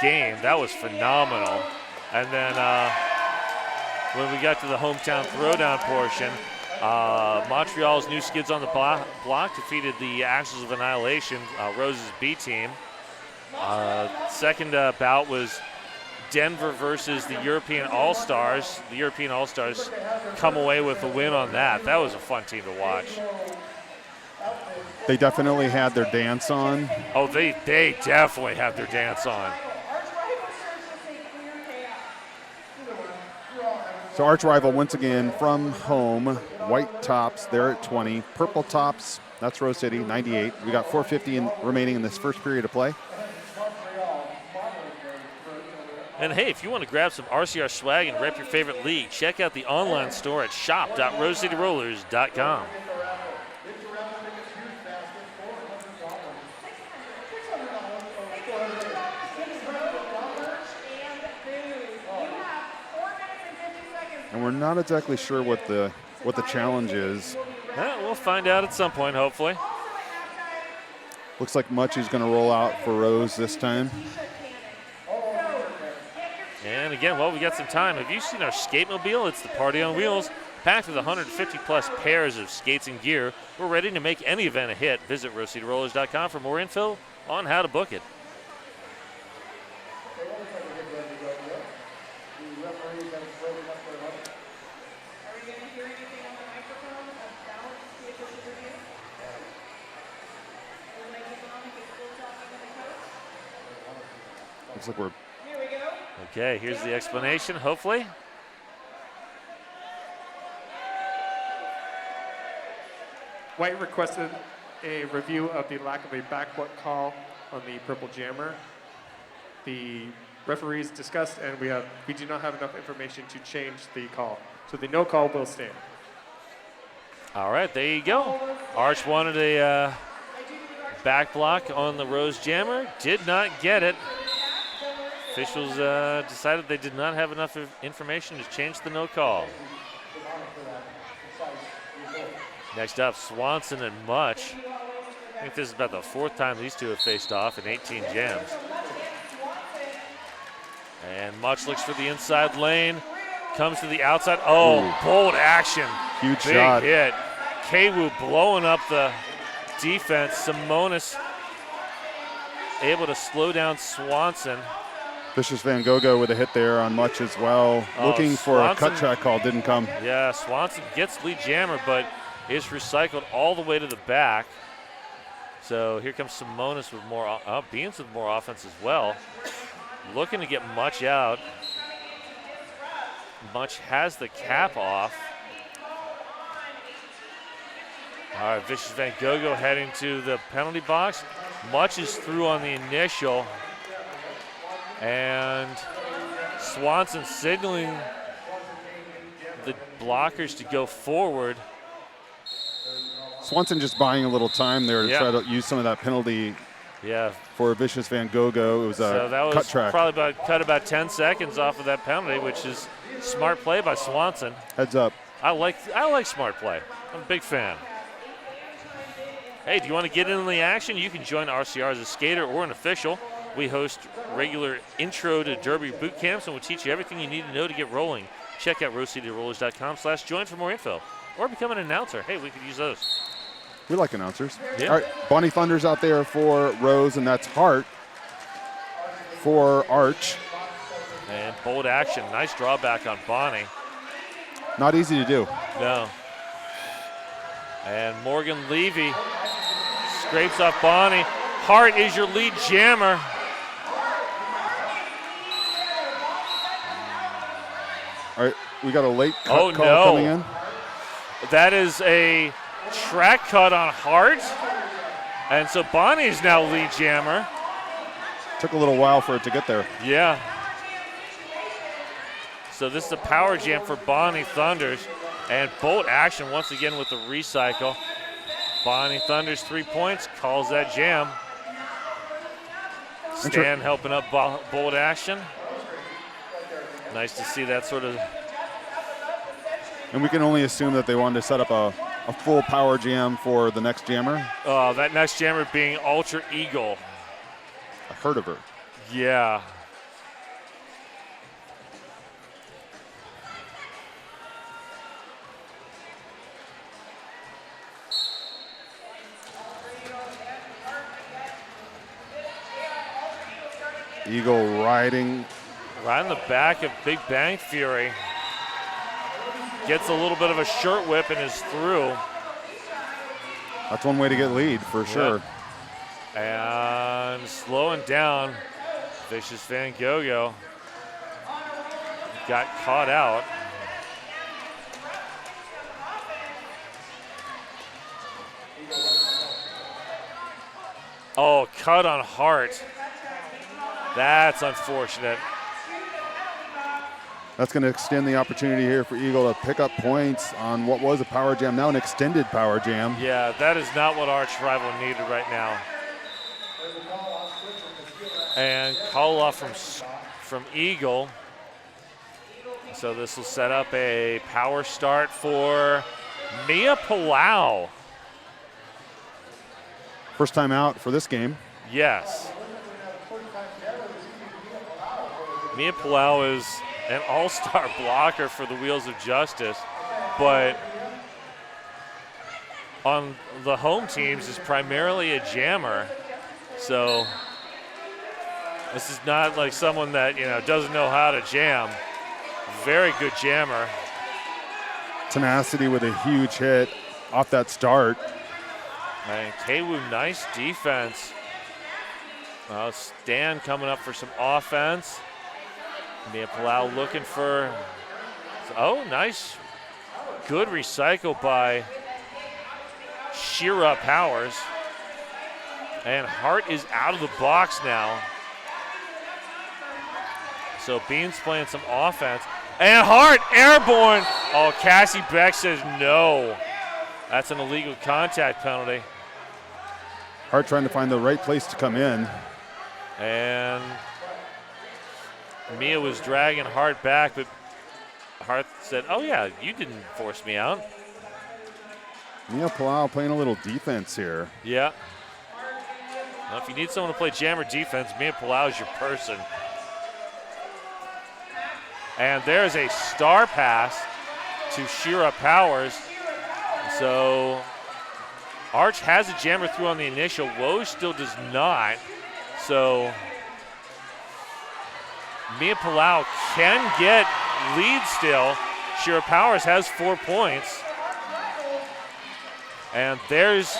S6: game. That was phenomenal. And then when we got to the Hometown Throwdown portion, Montreal's New Skids on the block defeated the Axles of Annihilation, Rose's B team. Second bout was Denver versus the European All-Stars. The European All-Stars come away with a win on that. That was a fun team to watch.
S7: They definitely had their dance on.
S6: Oh, they definitely have their dance on.
S7: So Arch Rival once again from home. White tops, they're at 20. Purple tops, that's Rose City, 98. We got 4:50 remaining in this first period of play.
S6: And hey, if you want to grab some RCR swag and rep your favorite league, check out the online store at shop.rosecityrollers.com.
S7: And we're not exactly sure what the challenge is.
S6: We'll find out at some point, hopefully.
S7: Looks like Much is going to roll out for Rose this time.
S6: And again, we got some time. Have you seen our skate mobile? It's the Party on Wheels, packed with 150 plus pairs of skates and gear. We're ready to make any event a hit. Visit RoseCityRollers.com for more info on how to book it.
S7: Looks like we're...
S6: Okay, here's the explanation, hopefully.
S8: White requested a review of the lack of a backbutt call on the Purple Jammer. The referees discussed, and we do not have enough information to change the call. So the no call will stand.
S6: All right, there you go. Arch wanted a back block on the Rose Jammer, did not get it. Officials decided they did not have enough information to change the no call. Next up, Swanson and Much. I think this is about the 4th time these two have faced off in 18 jams. And Much looks for the inside lane, comes to the outside. Oh, bold action.
S7: Huge
S6: Big
S7: shot.
S6: hit. K-Wu blowing up the defense. Simonis able to slow down Swanson.
S7: Vicious Van Gogh with a hit there on Much as well. Looking for a cut track call, didn't come.
S6: Yeah, Swanson gets lead jammer, but is recycled all the way to the back. So here comes Simonis with more, Beans with more offense as well. Looking to get Much out. Much has the cap off. All right, Vicious Van Gogh heading to the penalty box. Much is through on the initial. And Swanson signaling the blockers to go forward.
S7: Swanson just buying a little time there to try to use some of that penalty for Vicious Van Gogh. It was a cut track.
S6: Probably cut about 10 seconds off of that penalty, which is smart play by Swanson.
S7: Heads up.
S6: I like smart play. I'm a big fan. Hey, do you want to get in the action? You can join RCR as a skater or an official. We host regular intro to Derby boot camps, and we'll teach you everything you need to know to get rolling. Check out RoseCityRollers.com/join for more info, or become an announcer. Hey, we could use those.
S7: We like announcers.
S6: Yeah.
S7: All right, Bonnie Thunder's out there for Rose, and that's Hart for Arch.
S6: And bold action. Nice drawback on Bonnie.
S7: Not easy to do.
S6: No. And Morgan Levy scrapes off Bonnie. Hart is your lead jammer.
S7: All right, we got a late cut
S6: Oh,
S7: call
S6: no.
S7: coming in.
S6: That is a track cut on Hart. And so Bonnie is now lead jammer.
S7: Took a little while for it to get there.
S6: Yeah. So this is a power jam for Bonnie Thunders. And bolt action once again with the recycle. Bonnie Thunders 3 points, calls that jam. Stan helping up bolt action. Nice to see that sort of.
S7: And we can only assume that they wanted to set up a full power jam for the next jammer.
S6: That next jammer being Ultra Eagle.
S7: I heard of her.
S6: Yeah.
S7: Eagle riding.
S6: Right in the back of Big Bang Fury. Gets a little bit of a shirt whip and is through.
S7: That's one way to get lead for sure.
S6: And slowing down, Vicious Van Gogh got caught out. Oh, cut on Hart. That's unfortunate.
S7: That's going to extend the opportunity here for Eagle to pick up points on what was a power jam, now an extended power jam.
S6: Yeah, that is not what Arch Rival needed right now. And call off from Eagle. So this will set up a power start for Mia Palau.
S7: First time out for this game.
S6: Yes. Mia Palau is an all-star blocker for the Wheels of Justice, but on the home teams is primarily a jammer. So this is not like someone that, doesn't know how to jam. Very good jammer.
S7: Tenacity with a huge hit off that start.
S6: And Kwu, nice defense. Stan coming up for some offense. Mia Palau looking for, nice. Good recycle by Shira Powers. And Hart is out of the box now. So Bean's playing some offense. And Hart airborne. Oh, Cassie Beck says no. That's an illegal contact penalty.
S7: Hart trying to find the right place to come in.
S6: And Mia was dragging Hart back, but Hart said, oh yeah, you didn't force me out.
S7: Mia Palau playing a little defense here.
S6: Yeah. Well, if you need someone to play jammer defense, Mia Palau is your person. And there's a star pass to Shira Powers. So Arch has a jammer through on the initial. WOJ still does not. So Mia Palau can get lead still. Shira Powers has 4 points. And there's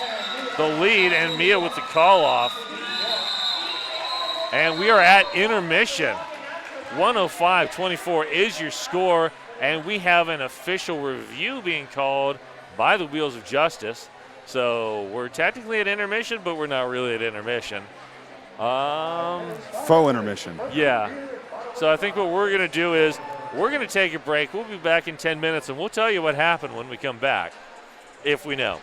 S6: the lead, and Mia with the call off. And we are at intermission. 105-24 is your score, and we have an official review being called by the Wheels of Justice. So we're technically at intermission, but we're not really at intermission.
S7: Faux intermission.
S6: Yeah. So I think what we're going to do is we're going to take a break. We'll be back in 10 minutes, and we'll tell you what happened when we come back, if we know.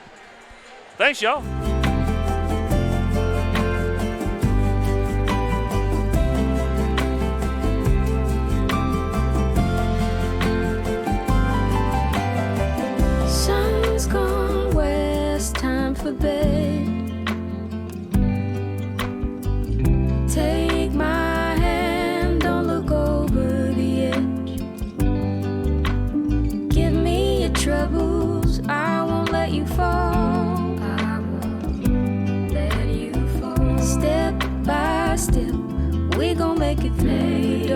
S6: Thanks, y'all.
S1: Sun's gone west, time for bed. Take my hand, don't look over the edge. Give me your troubles, I won't let you fall. I make it through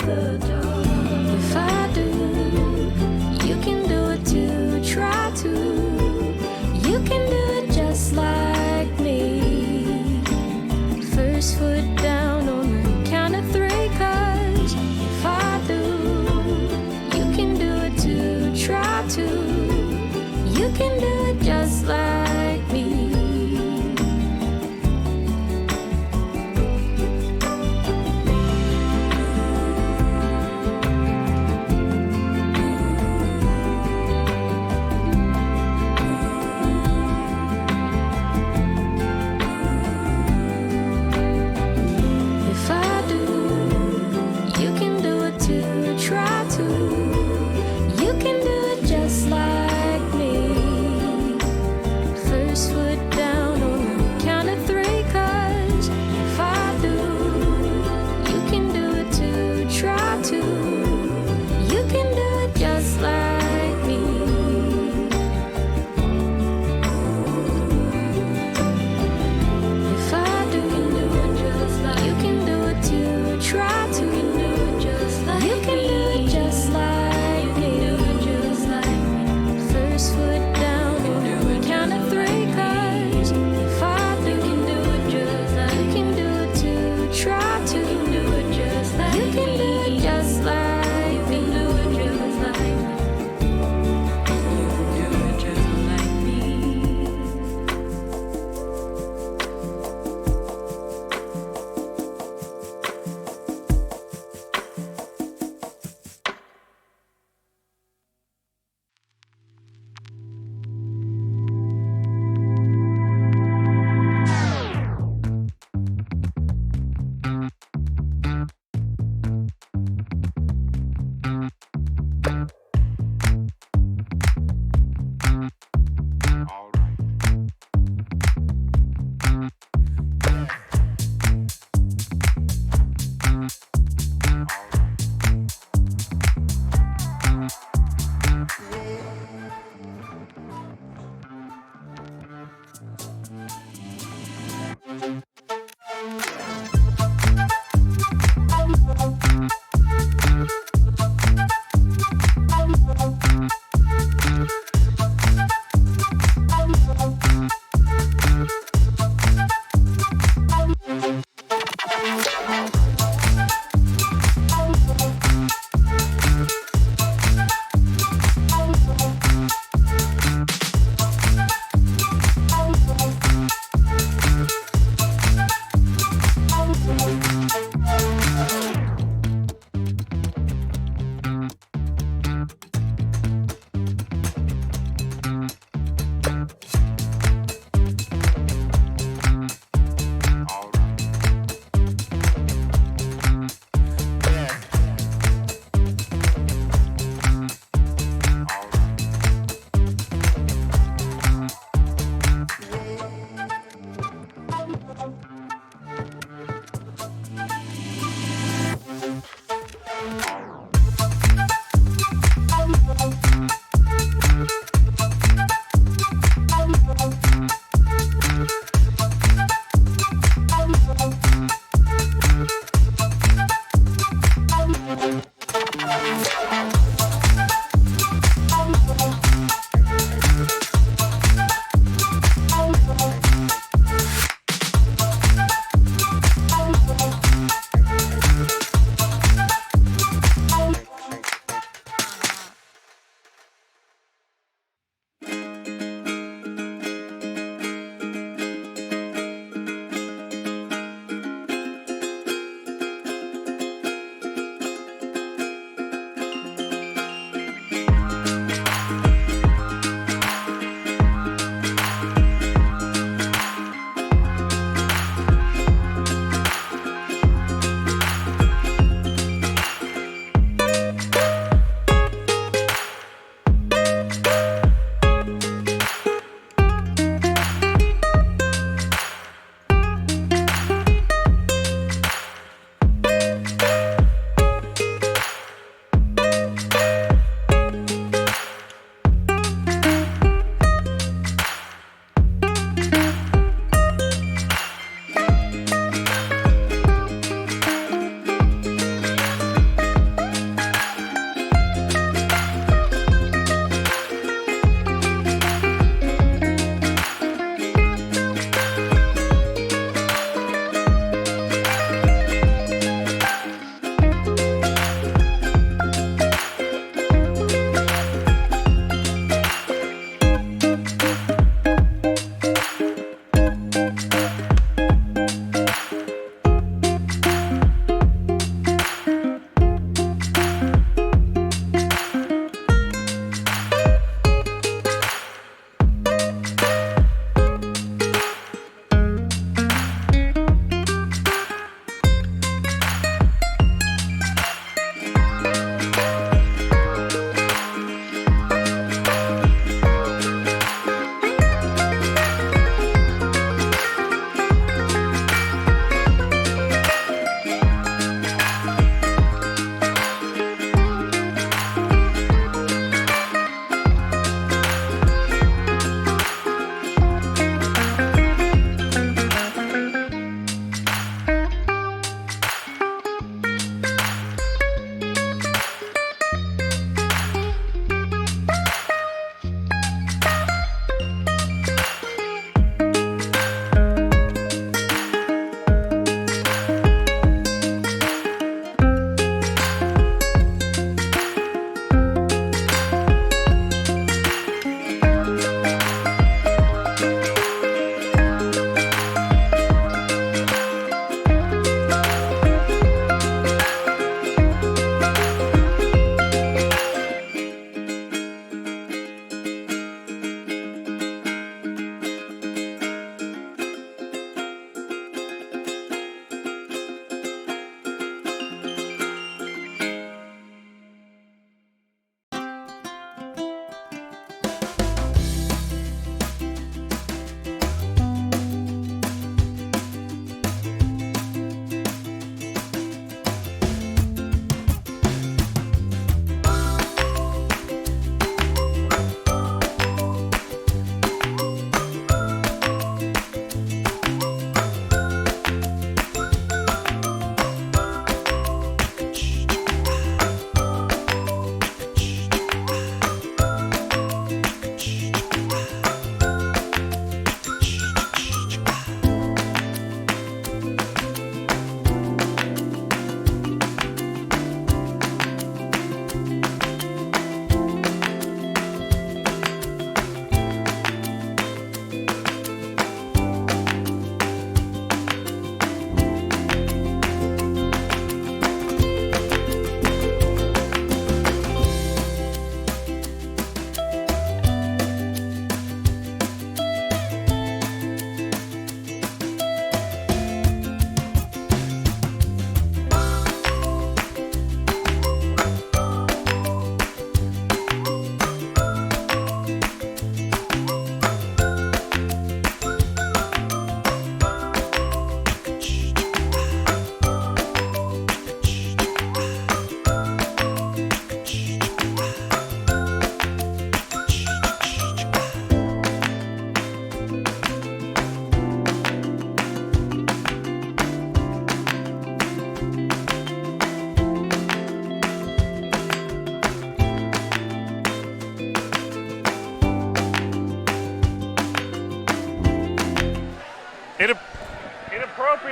S1: the door. If I do, you can do it too. Try to. You can do it just like me. First foot down on the count of 3, 'cause if I do, you can do it too. Try to. You can do it just like me.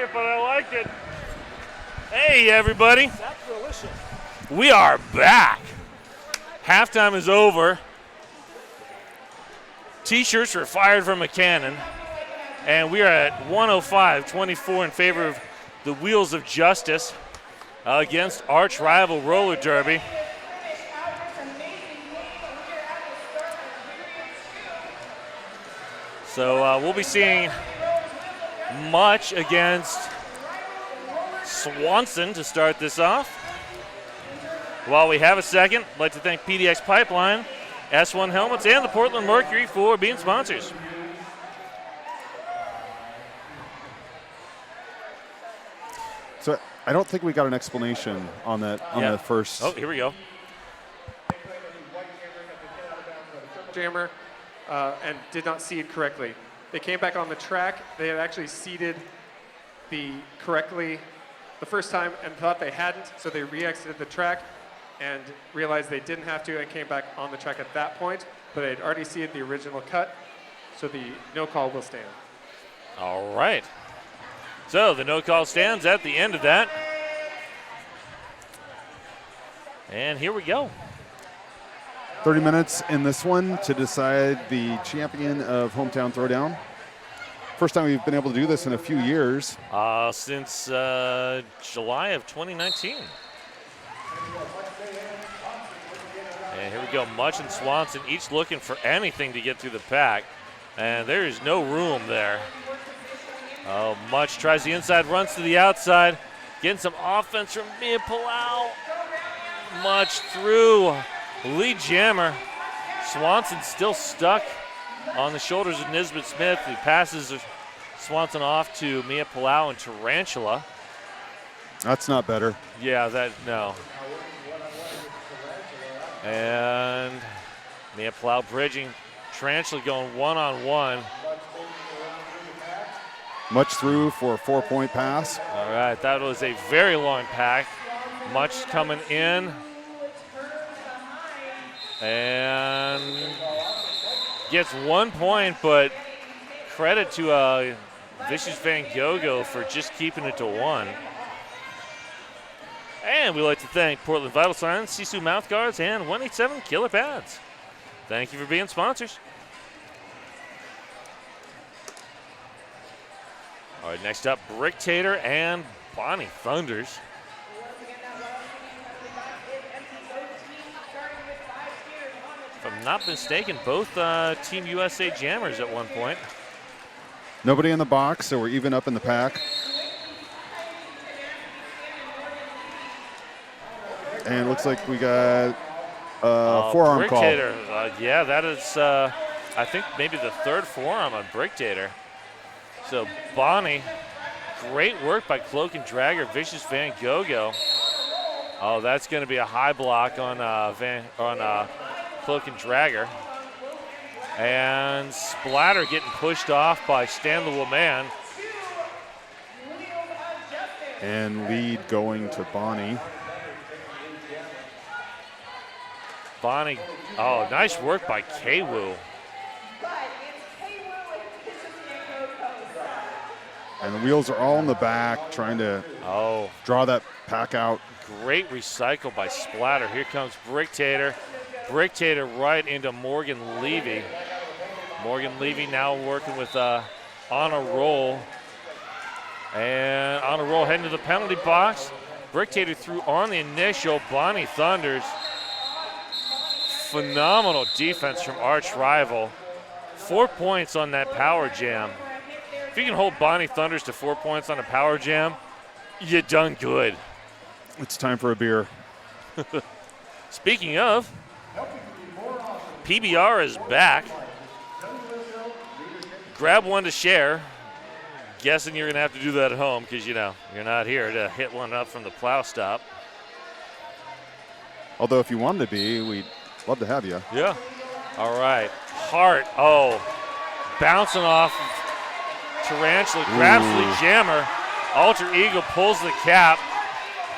S6: inappropriate, but I like it. Hey, everybody. We are back. Halftime is over. T-shirts were fired from a cannon. And we are at 105-24 in favor of the Wheels of Justice against arch rival Roller Derby. So we'll be seeing Much against Swanson to start this off. While we have a second, I'd like to thank PDX Pipeline, S1 Helmets, and the Portland Mercury for being sponsors.
S7: So I don't think we got an explanation on that the first.
S6: Oh, here we go.
S8: Jammer and did not seed correctly. They came back on the track. They had actually seeded correctly the first time and thought they hadn't, so they re-exited the track and realized they didn't have to and came back on the track at that point, but they'd already seeded the original cut, so the no call will stand.
S6: All right. So the no call stands at the end of that. And here we go.
S7: 30 minutes in this one to decide the champion of Hometown Throwdown. First time we've been able to do this in a few years.
S6: Since July of 2019. And here we go, Much and Swanson each looking for anything to get through the pack. And there is no room there. Oh, Much tries the inside, runs to the outside. Getting some offense from Mia Palau. Much through. Lead jammer. Swanson still stuck on the shoulders of Nisbet Smith, who passes Swanson off to Mia Palau and Tarantula.
S7: That's not better.
S6: Yeah, no. And Mia Palau bridging. Tarantula going one-on-one.
S7: Much through for a 4-point pass.
S6: All right, that was a very long pack. Much coming in. And gets 1 point, but credit to Vicious Van Gogh for just keeping it to 1. And we'd like to thank Portland Vital Signs, Sisu Mouthguards, and 187 Killer Pads. Thank you for being sponsors. All right, next up, Bricktator and Bonnie Thunders. If I'm not mistaken, both Team USA jammers at one point.
S7: Nobody in the box, so we're even up in the pack. And it looks like we got forearm call.
S6: Yeah, that is, I think, maybe the third forearm on Bricktator. So Bonnie, great work by Cloak and Dragger, Vicious Van Gogh. Oh, that's going to be a high block on Cloak and Dragger. And Splatter getting pushed off by Stan the Woman.
S7: And lead going to Bonnie.
S6: Bonnie, oh, nice work by K-Woo.
S7: And the wheels are all in the back, trying to draw that pack out.
S6: Great recycle by Splatter. Here comes Bricktator. Bricktator right into Morgan Levy. Morgan Levy now working with on a roll. And on a roll heading to the penalty box. Bricktator threw on the initial. Bonnie Thunders. Phenomenal defense from arch rival. 4 points on that power jam. If you can hold Bonnie Thunders to 4 points on a power jam, you done good.
S7: It's time for a beer.
S6: Speaking of, PBR is back. Grab one to share. Guessing you're going to have to do that at home because, you know, you're not here to hit one up from the plow stop.
S7: Although if you wanted to be, we'd love to have you.
S6: Yeah. All right. Hart, bouncing off Tarantula, grabs the jammer. Alter Eagle pulls the cap.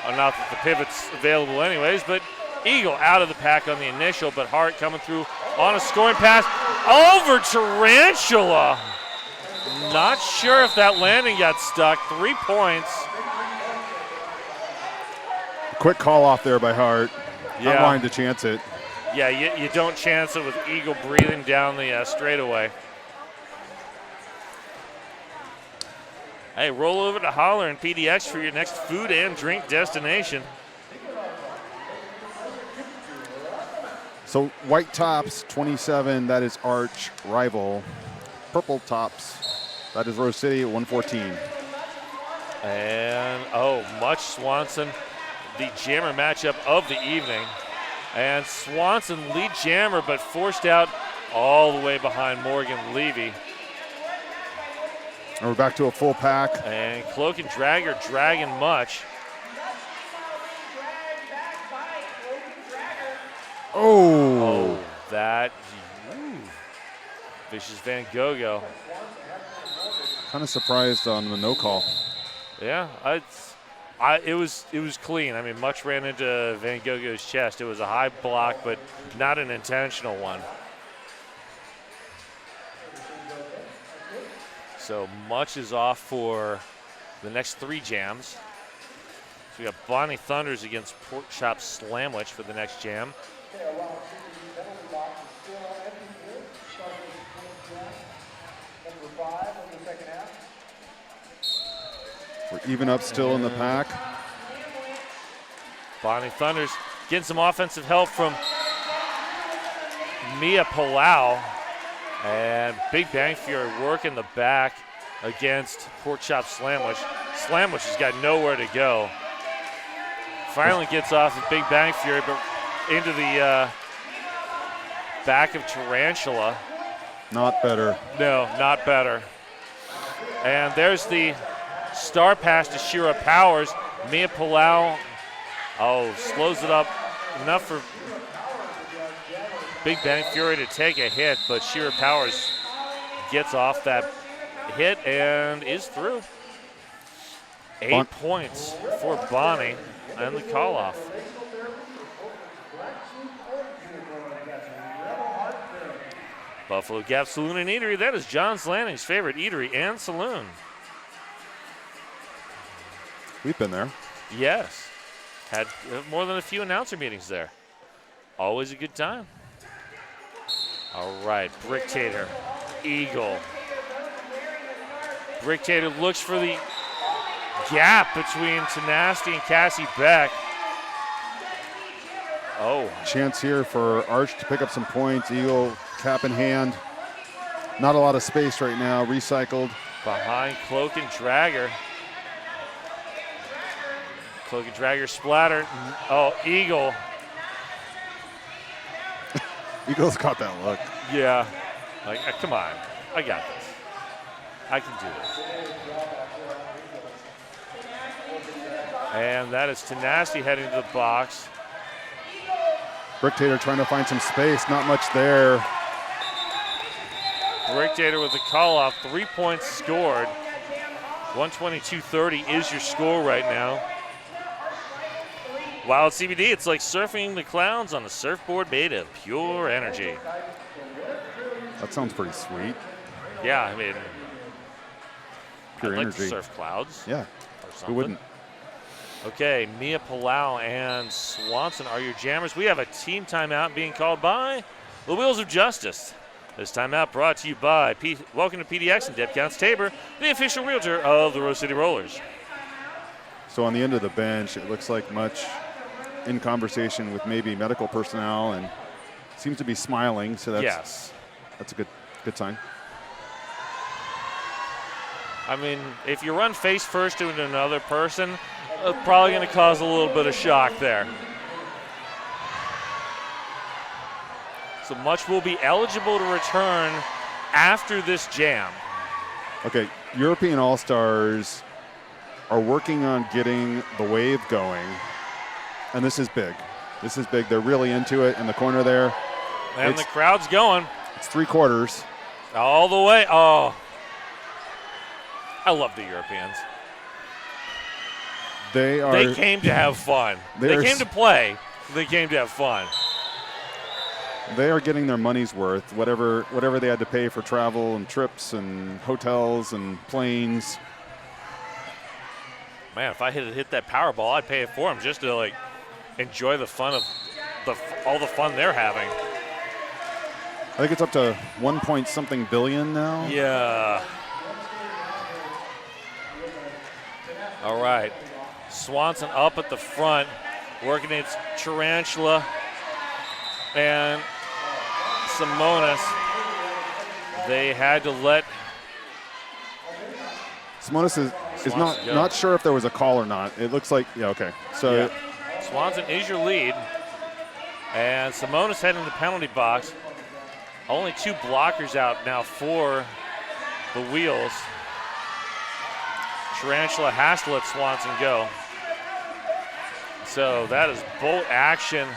S6: Not that the pivot's available anyways, but Eagle out of the pack on the initial, but Hart coming through on a scoring pass over Tarantula. Not sure if that landing got stuck. 3 points.
S7: Quick call off there by Hart. Not
S6: Yeah.
S7: wanting to chance it.
S6: Yeah, you don't chance it with Eagle breathing down the straightaway. Hey, roll over to Holler and PDX for your next food and drink destination.
S7: So white tops, 27, that is Arch Rival. Purple tops, that is Rose City at 114.
S6: And, Much Swanson, the jammer matchup of the evening. And Swanson lead jammer, but forced out all the way behind Morgan Levy.
S7: And we're back to a full pack.
S6: And Cloak and Dragger dragging Much.
S7: Oh.
S6: That vicious Van Gogh.
S7: Kind of surprised on the no call.
S6: Yeah, it was clean. I mean, Much ran into Van Gogh's chest. It was a high block, but not an intentional one. So Much is off for the next 3 jams. So we got Bonnie Thunders against Pork Chop Slamwich for the next jam.
S7: We're even up still in the pack.
S6: Bonnie Thunders getting some offensive help from Mia Palau. And Big Bang Fury working the back against Pork Chop Slamwich. Slamwich has got nowhere to go. Finally gets off of Big Bang Fury, but into the back of Tarantula.
S7: Not better.
S6: No, not better. And there's the star pass to Shira Powers. Mia Palau, slows it up enough for Big Bang Fury to take a hit, but Shira Powers gets off that hit and is through. 8 points for Bonnie and the call-off. Buffalo Gap Saloon and Eatery, that is John's Landing's favorite eatery and saloon.
S7: We've been there.
S6: Yes. Had more than a few announcer meetings there. Always a good time. All right, Bricktator, Eagle. Bricktator looks for the gap between Tenacity and Cassie Beck.
S7: Chance here for Arch to pick up some points. Eagle cap in hand. Not a lot of space right now. Recycled.
S6: Behind Cloak and Dragger. Cloak and Dragger splatter. Eagle.
S7: Eagle's got that look.
S6: Yeah. Like, come on. I got this. I can do this. And that is Tenacity heading to the box.
S7: Bricktator trying to find some space. Not much there.
S6: Bricktator with the call-off. 3 points scored. 122-30 is your score right now. Wild CBD, it's like surfing the clouds on a surfboard made of pure energy.
S7: That sounds pretty sweet.
S6: Yeah, I mean,
S7: Pure
S6: I'd like
S7: energy.
S6: to surf clouds.
S7: Yeah.
S6: Or something.
S7: Who wouldn't?
S6: Okay, Mia Palau and Swanson are your jammers. We have a team timeout being called by the Wheels of Justice. This timeout brought to you by Welcome to PDX and Deb Counts Tabor, the official realtor of the Rose City Rollers.
S7: So on the end of the bench, it looks like Much in conversation with maybe medical personnel and seems to be smiling. So that's a good sign.
S6: I mean, if you run face first into another person, probably going to cause a little bit of shock there. So Much will be eligible to return after this jam.
S7: Okay, European All-Stars are working on getting the wave going, and this is big. This is big. They're really into it in the corner there.
S6: And the crowd's going.
S7: It's 3/4.
S6: All the way. Oh, I love the Europeans.
S7: They
S6: came to have fun. They came to play. They came to have fun.
S7: They are getting their money's worth, whatever they had to pay for travel and trips and hotels and planes.
S6: Man, if I hit that Powerball, I'd pay it for them just to like enjoy the fun of all the fun they're having.
S7: I think it's up to 1 point something billion now.
S6: Yeah. All right. Swanson up at the front, working its Tarantula and Simonis. They had to let
S7: Simonis is not sure if there was a call or not. It looks like, yeah, okay. So
S6: yeah. Swanson is your lead. And Simonis heading to the penalty box. Only 2 blockers out now for the Wheels. Tarantula has to let Swanson go. So that is bolt action.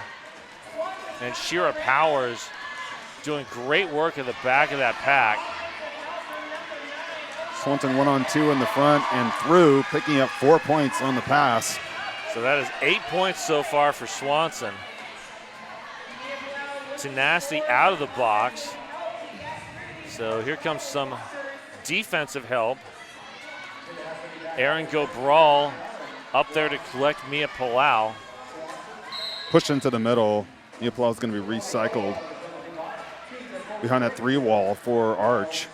S6: And Shira Powers doing great work at the back of that pack.
S7: Swanson 1-on-2 in the front and through, picking up 4 points on the pass.
S6: So that is 8 points so far for Swanson. Tenacity out of the box. So here comes some defensive help. Aaron Gobral up there to collect Mia Palau.
S7: Pushed into the middle. Mia Palau is going to be recycled behind that 3 wall for Arch.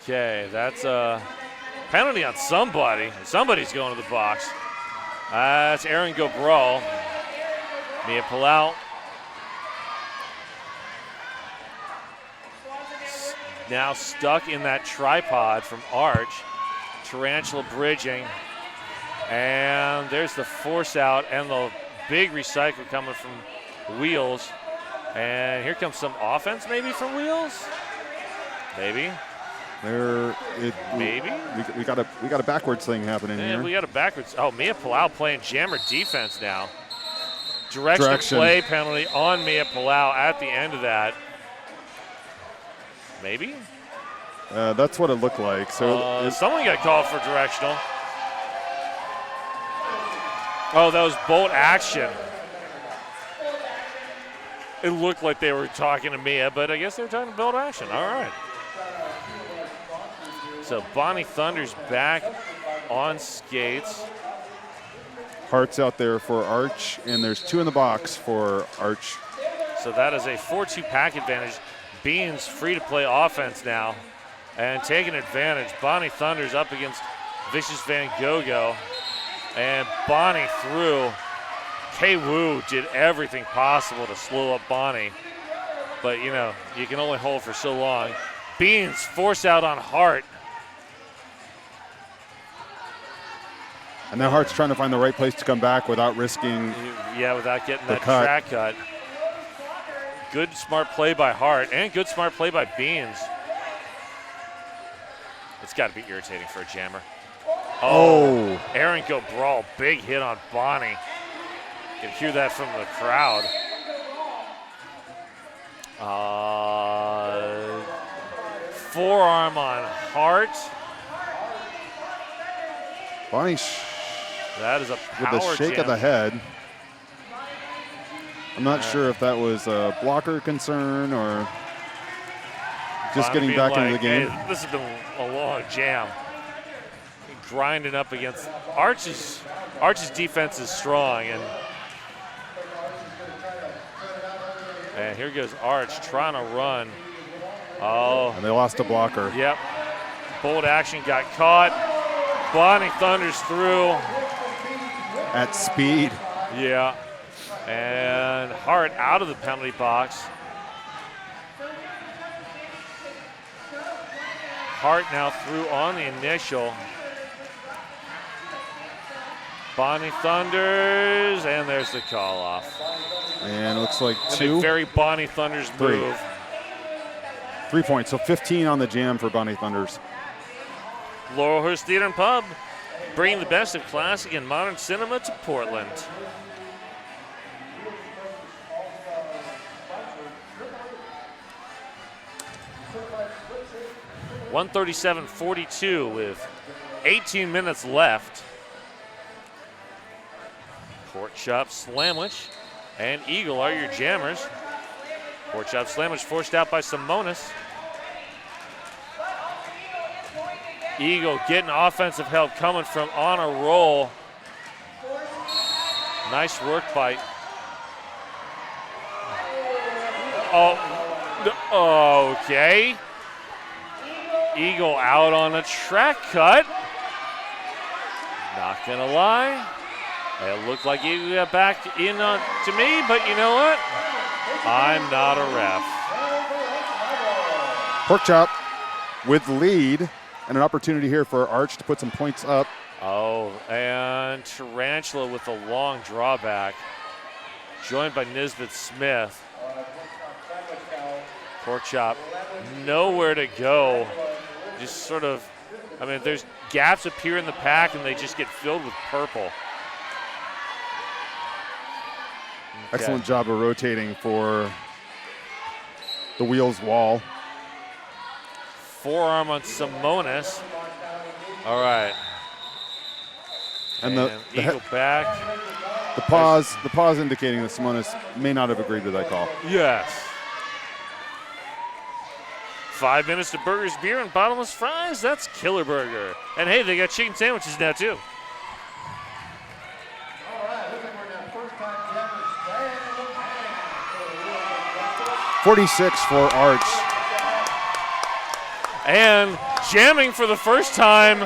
S6: Okay, that's a penalty on somebody. Somebody's going to the box. That's Aaron Gobral. Mia Palau now stuck in that tripod from Arch. Tarantula bridging. And there's the force out and the big recycle coming from Wheels. And here comes some offense maybe from Wheels? Maybe.
S7: Maybe we got a backwards thing happening here.
S6: We got a backwards. Oh, Mia Palau playing jammer defense now. Direction play penalty on Mia Palau at the end of that. Maybe?
S7: That's what it looked like. So
S6: someone got called for directional. Oh, that was bolt action. It looked like they were talking to Mia, but I guess they were talking bolt action. All right. So Bonnie Thunder's back on skates.
S7: Hart's out there for Arch, and there's 2 in the box for Arch.
S6: So that is a 4-2 pack advantage. Beans free to play offense now and taking advantage. Bonnie Thunder's up against Vicious Van Gogo, and Bonnie through. K-Woo did everything possible to slow up Bonnie, but you know, you can only hold for so long. Beans force out on Hart.
S7: And now Hart's trying to find the right place to come back without risking.
S6: Yeah, without getting that track cut. Good smart play by Hart and good smart play by Beans. It's got to be irritating for a jammer. Oh. Aaron Gobral, big hit on Bonnie. You can hear that from the crowd. Forearm on Hart.
S7: Bonnie
S6: that is a power
S7: with a shake of the head. I'm not sure if that was a blocker concern or just getting back into the game.
S6: Hey, this has been a long jam. Grinding up against Arch's defense is strong, and here goes Arch trying to run. Oh,
S7: and they lost a blocker.
S6: Yep. Bolt action got caught. Bonnie thunders through.
S7: At speed.
S6: Yeah. And Hart out of the penalty box. Hart now through on the initial. Bonnie thunders, and there's the call off.
S7: And it looks like
S6: and
S7: 2.
S6: A very Bonnie Thunders move.
S7: 3 points, so 15 on the jam for Bonnie Thunders.
S6: Laurelhurst Theater and Pub, bringing the best of classic and modern cinema to Portland. .137.42 with 18 minutes left. Pork chop sandwich and Eagle are your jammers. Pork chop slam was forced out by Simonis. Eagle getting offensive help coming from on a roll. Nice work by. Oh, okay. Eagle out on a track cut. Not gonna lie. It looked like Eagle got back in to me, but you know what? I'm not a ref.
S7: Pork chop with the lead and an opportunity here for Arch to put some points up.
S6: Oh, and Tarantula with a long drawback, joined by Nisbet Smith. Pork chop, nowhere to go. Just sort of, I mean, there's gaps appear in the pack and they just get filled with purple. Okay.
S7: Excellent job of rotating for the wheels wall.
S6: Forearm on Simonis. All right.
S7: And the
S6: Eagle back.
S7: The pause indicating that Simonis may not have agreed with that call.
S6: Yes. 5 minutes to burgers, beer, and bottomless fries. That's Killer Burger. And hey, they got chicken sandwiches now too.
S7: 46 for Arch.
S6: And jamming for the first time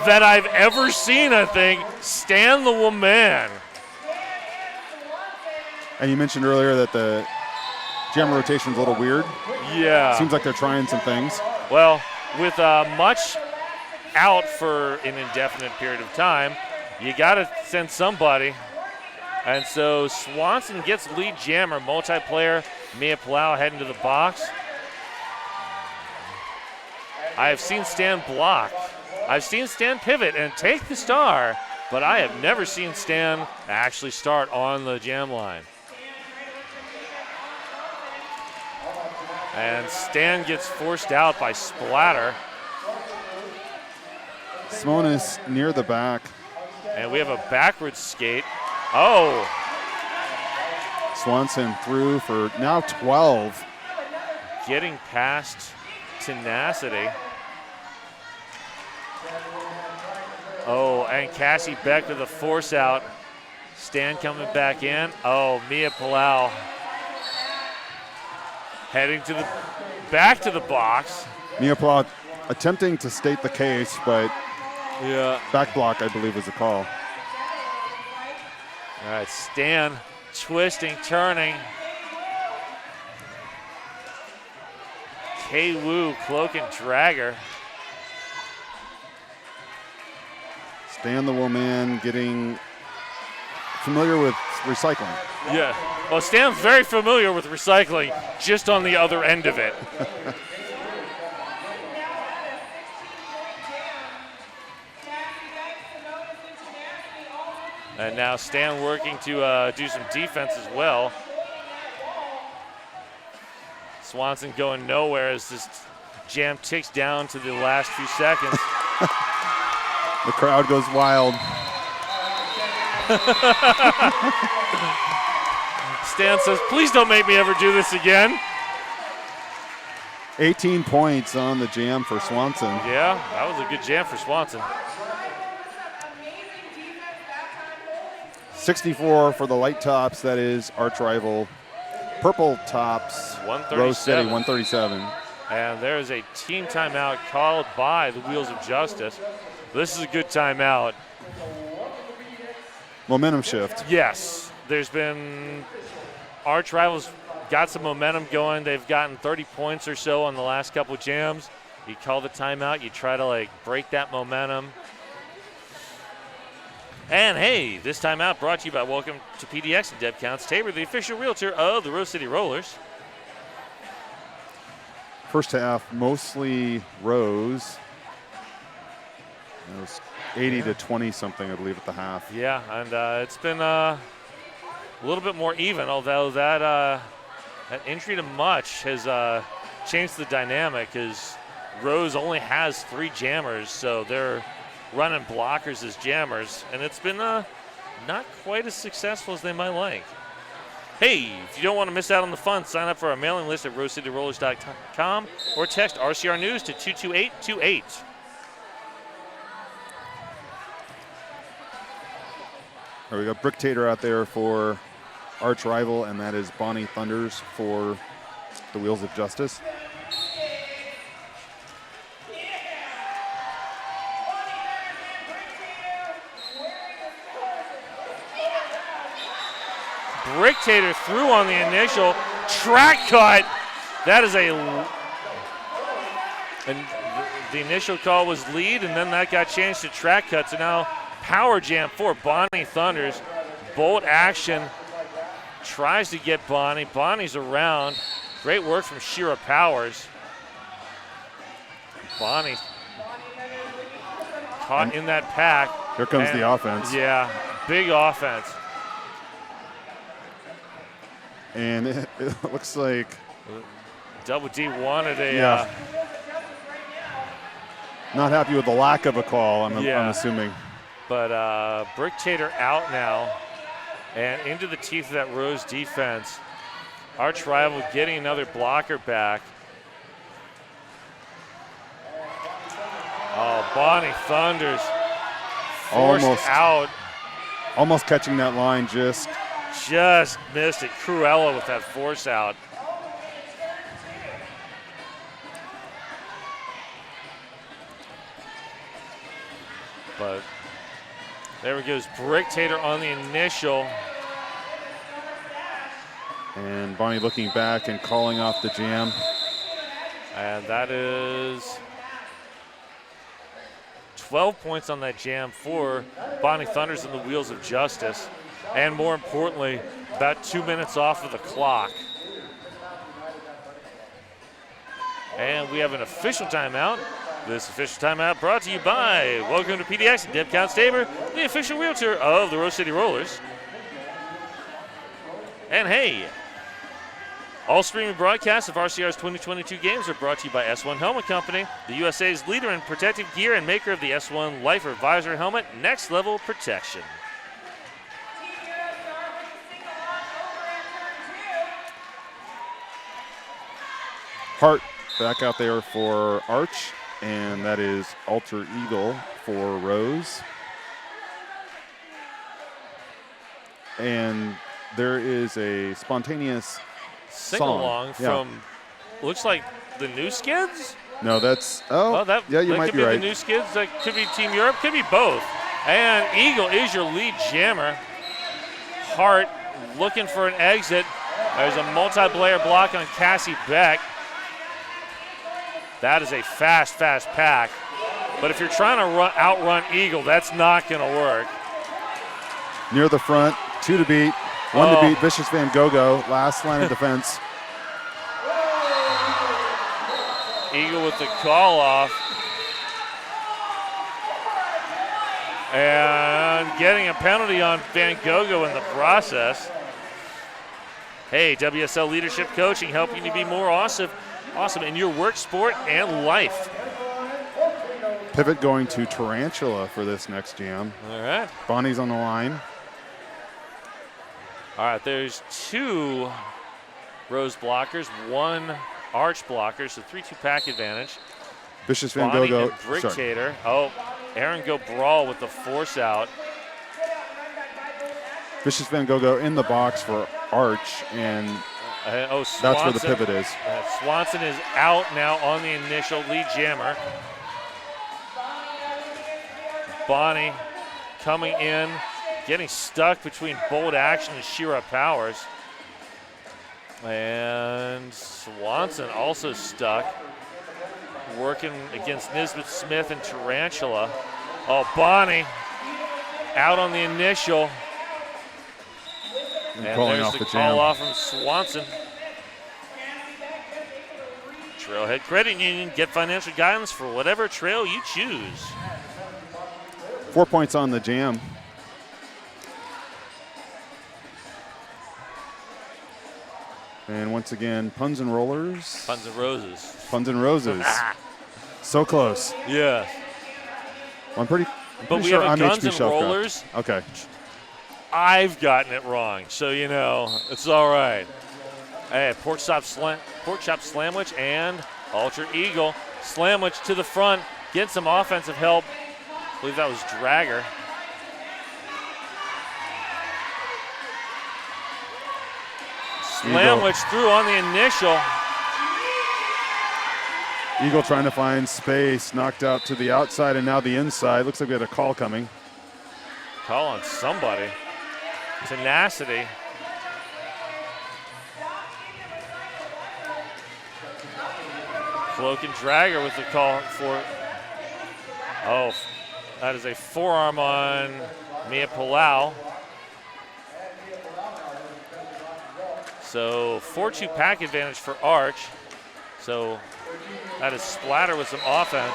S6: that I've ever seen, I think, Stan the Woman.
S7: And you mentioned earlier that the jam rotation's a little weird.
S6: Yeah.
S7: Seems like they're trying some things.
S6: Well, with much out for an indefinite period of time, you got to send somebody. And so Swanson gets lead jammer, multiplayer, Mia Palau heading to the box. I have seen Stan block. I've seen Stan pivot and take the star, but I have never seen Stan actually start on the jam line. And Stan gets forced out by Splatter.
S7: Simonis near the back.
S6: And we have a backwards skate. Oh.
S7: Swanson through for now 12.
S6: Getting past Tenacity. Oh, and Cassie Beck to the force out. Stan coming back in. Oh, Mia Palau heading to the back to the box.
S7: Mia Palau attempting to state the case, but
S6: yeah,
S7: back block, I believe, was the call.
S6: All right, Stan twisting, turning. K-Woo, cloak and dragger.
S7: Stan the Woman getting familiar with recycling.
S6: Yeah. Well, Stan's very familiar with recycling, just on the other end of it. And now Stan working to do some defense as well. Swanson going nowhere as this jam ticks down to the last few seconds.
S7: The crowd goes wild.
S6: Stan says, please don't make me ever do this again.
S7: 18 points on the jam for Swanson.
S6: Yeah, that was a good jam for Swanson.
S7: 64 for the light tops, that is arch rival. Purple tops,
S6: 137.
S7: Rose City, 137.
S6: And there is a team timeout called by the Wheels of Justice. This is a good timeout.
S7: Momentum shift.
S6: Yes, there's been arch rivals got some momentum going. They've gotten 30 points or so on the last couple jams. You call the timeout, you try to break that momentum. And hey, this timeout brought to you by Welcome to PDX and Deb Counts Tabor, the official realtor of the Rose City Rollers.
S7: First half, mostly Rose. It was 80 to 20 something, I believe, at the half.
S6: Yeah, and it's been a little bit more even, although that entry to much has changed the dynamic, as Rose only has 3 jammers, so they're running blockers as jammers, and it's been not quite as successful as they might like. Hey, if you don't want to miss out on the fun, sign up for our mailing list at rosecityrollers.com or text RCR News to 22828.
S7: All right, we got Brick Tater out there for arch rival, and that is Bonnie Thunders for the Wheels of Justice.
S6: Brick Tater threw on the initial track cut. That is and the initial call was lead, and then that got changed to track cut. So now power jam for Bonnie Thunders. Bolt action. Tries to get Bonnie. Bonnie's around. Great work from Shira Powers. Bonnie caught in that pack.
S7: Here comes the offense.
S6: Yeah, big offense.
S7: And it looks like
S6: Double D wanted a.
S7: Yeah. Not happy with the lack of a call, I'm assuming.
S6: But Brick Tater out now and into the teeth of that Rose defense. Arch rival getting another blocker back. Oh, Bonnie Thunders forced out.
S7: Almost catching that line, just
S6: missed it. Cruella with that force out. But there goes Brick Tater on the initial.
S7: And Bonnie looking back and calling off the jam.
S6: And that is 12 points on that jam for Bonnie Thunders and the Wheels of Justice. And more importantly, about 2 minutes off of the clock. And we have an official timeout. This official timeout brought to you by Welcome to PDX and Deb Constaber, the official realtor of the Rose City Rollers. And hey, all streaming broadcasts of RCR's 2022 games are brought to you by S1 Helmet Company, the USA's leader in protective gear and maker of the S1 Lifer Visor Helmet, next level protection.
S7: Hart back out there for Arch, and that is Alter Eagle for Rose. And there is a spontaneous
S6: sing-along from, looks like the New Skids?
S7: No, that's,
S6: you might be right. That could be the New Skids, that could be Team Europe, could be both. And Eagle is your lead jammer. Hart looking for an exit. There's a multi-player block on Cassie Beck. That is a fast pack. But if you're trying to outrun Eagle, that's not going to work.
S7: Near the front, 2 to beat, 1 to beat, Vicious Van Gogh, last line of defense.
S6: Eagle with the call off. And getting a penalty on Van Gogh in the process. Hey, WSL Leadership Coaching, helping you be more awesome in your work, sport, and life.
S7: Pivot going to Tarantula for this next jam.
S6: All right.
S7: Bonnie's on the line.
S6: All right, there's 2 Rose blockers, 1 Arch blocker, so 3-2 pack advantage.
S7: Vicious Van
S6: Bonnie
S7: Gogh.
S6: and Brick Tater. Oh, Aaron Go Brawl with the force out.
S7: Vicious Van Gogh in the box for Arch, and
S6: Swanson,
S7: that's where the pivot is.
S6: Swanson is out now on the initial lead jammer. Bonnie coming in, getting stuck between Bold Action and Shira Powers. And Swanson also stuck, working against Nisbeth Smith and Tarantula. Oh, Bonnie out on the initial. And
S7: calling
S6: there's
S7: off
S6: the
S7: the
S6: call
S7: jam.
S6: off from Swanson. Trailhead Credit Union, get financial guidance for whatever trail you choose.
S7: 4 points on the jam. And once again, Puns and Rollers.
S6: Puns and Roses.
S7: Puns and Roses. So close.
S6: Yeah.
S7: I'm pretty
S6: But we
S7: sure
S6: have a
S7: I'm
S6: Guns
S7: HP
S6: and
S7: Shelfcraft.
S6: Rollers.
S7: Okay.
S6: I've gotten it wrong, so you know, it's all right. Hey, pork chop sandwich and Ultra Eagle. Sandwich to the front, get some offensive help. I believe that was Dragger. Sandwich through on the initial.
S7: Eagle trying to find space, knocked out to the outside and now the inside. Looks like we had a call coming.
S6: Call on somebody. Tenacity. Cloak and Dragger with the call for. Oh, that is a forearm on Mia Palau. So 4-2 pack advantage for Arch. So that is Splatter with some offense.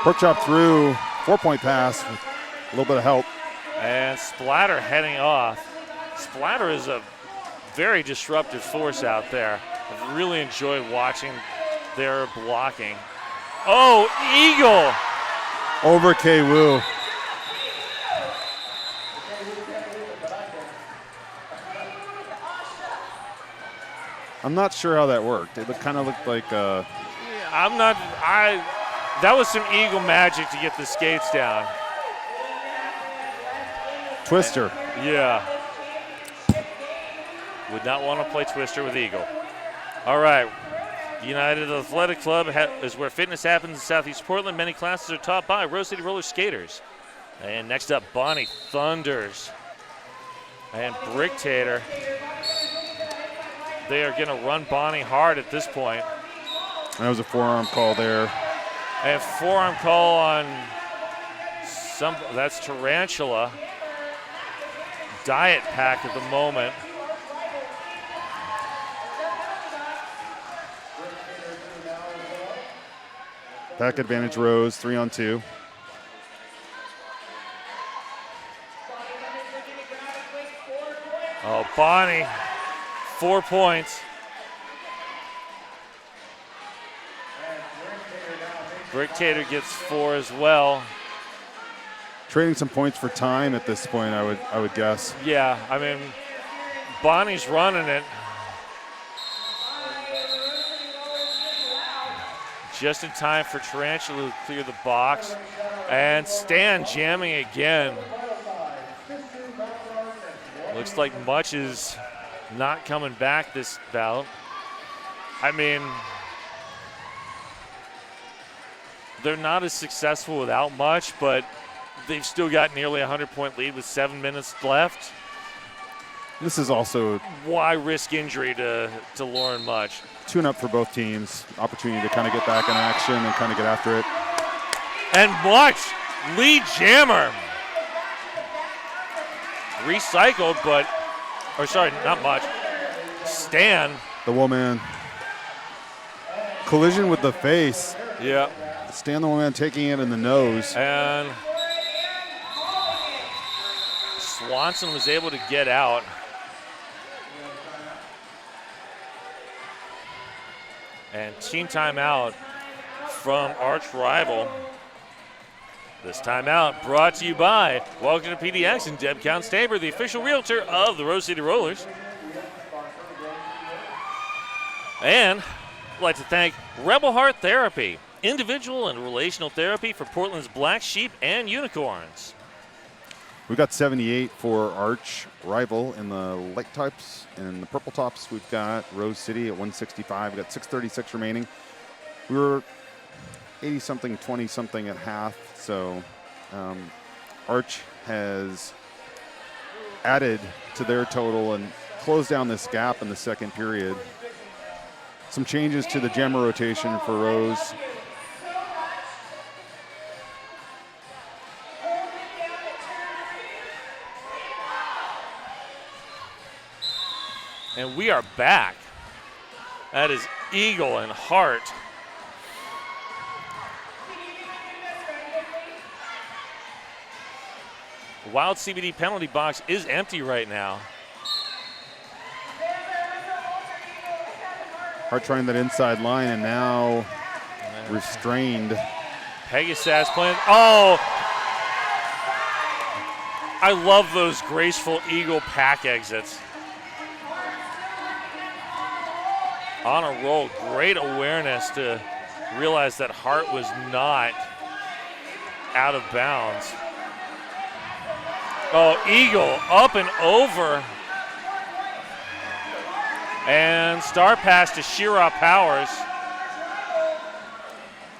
S7: Pork chop through, 4-point pass with a little bit of help.
S6: And Splatter heading off. Splatter is a very disruptive force out there. I've really enjoyed watching their blocking. Oh, Eagle!
S7: Over K-Woo. I'm not sure how that worked. It kind of looked like
S6: that was some Eagle magic to get the skates down.
S7: Twister.
S6: Yeah. Would not want to play Twister with Eagle. All right. United Athletic Club is where fitness happens in Southeast Portland. Many classes are taught by Rose City Roller Skaters. And next up, Bonnie Thunders and Bricktator. They are going to run Bonnie hard at this point.
S7: That was a forearm call there.
S6: And forearm call on that's Tarantula. Diet pack at the moment.
S7: Pack advantage Rose, 3-on-2.
S6: Oh, Bonnie, 4 points. Bricktator gets 4 as well.
S7: Trading some points for time at this point, I would guess.
S6: Yeah, I mean, Bonnie's running it. Just in time for Tarantula to clear the box. And Stan jamming again. Looks like Much is not coming back this bout. I mean, they're not as successful without Much, but they've still got nearly a 100-point lead with 7 minutes left.
S7: This is also
S6: why risk injury to Lauren Much.
S7: Tune-up for both teams. Opportunity to kind of get back in action and kind of get after it.
S6: And Much, lead jammer. Recycled, but, or sorry, not Much. Stan.
S7: The woman. Collision with the face.
S6: Yeah.
S7: Stan the woman taking it in the nose.
S6: And Swanson was able to get out. And team timeout from arch rival. This timeout brought to you by Welcome to PDX and Deb Counts-Tabor, the official realtor of the Rose City Rollers. And I'd like to thank Rebel Heart Therapy, individual and relational therapy for Portland's black sheep and unicorns.
S7: We got 78 for Arch Rival in the light types. And in the purple tops, we've got Rose City at 165. We got 6:36 remaining. We were 80-something, 20-something at half. So Arch has added to their total and closed down this gap in the second period. Some changes to the jammer rotation for Rose.
S6: And we are back. That is Eagle and Hart. Wild CBD penalty box is empty right now.
S7: Hart trying that inside line and now restrained.
S6: Pegasus playing. Oh! I love those graceful eagle pack exits. On a roll, great awareness to realize that Hart was not out of bounds. Oh, eagle up and over. And star pass to Shira Powers.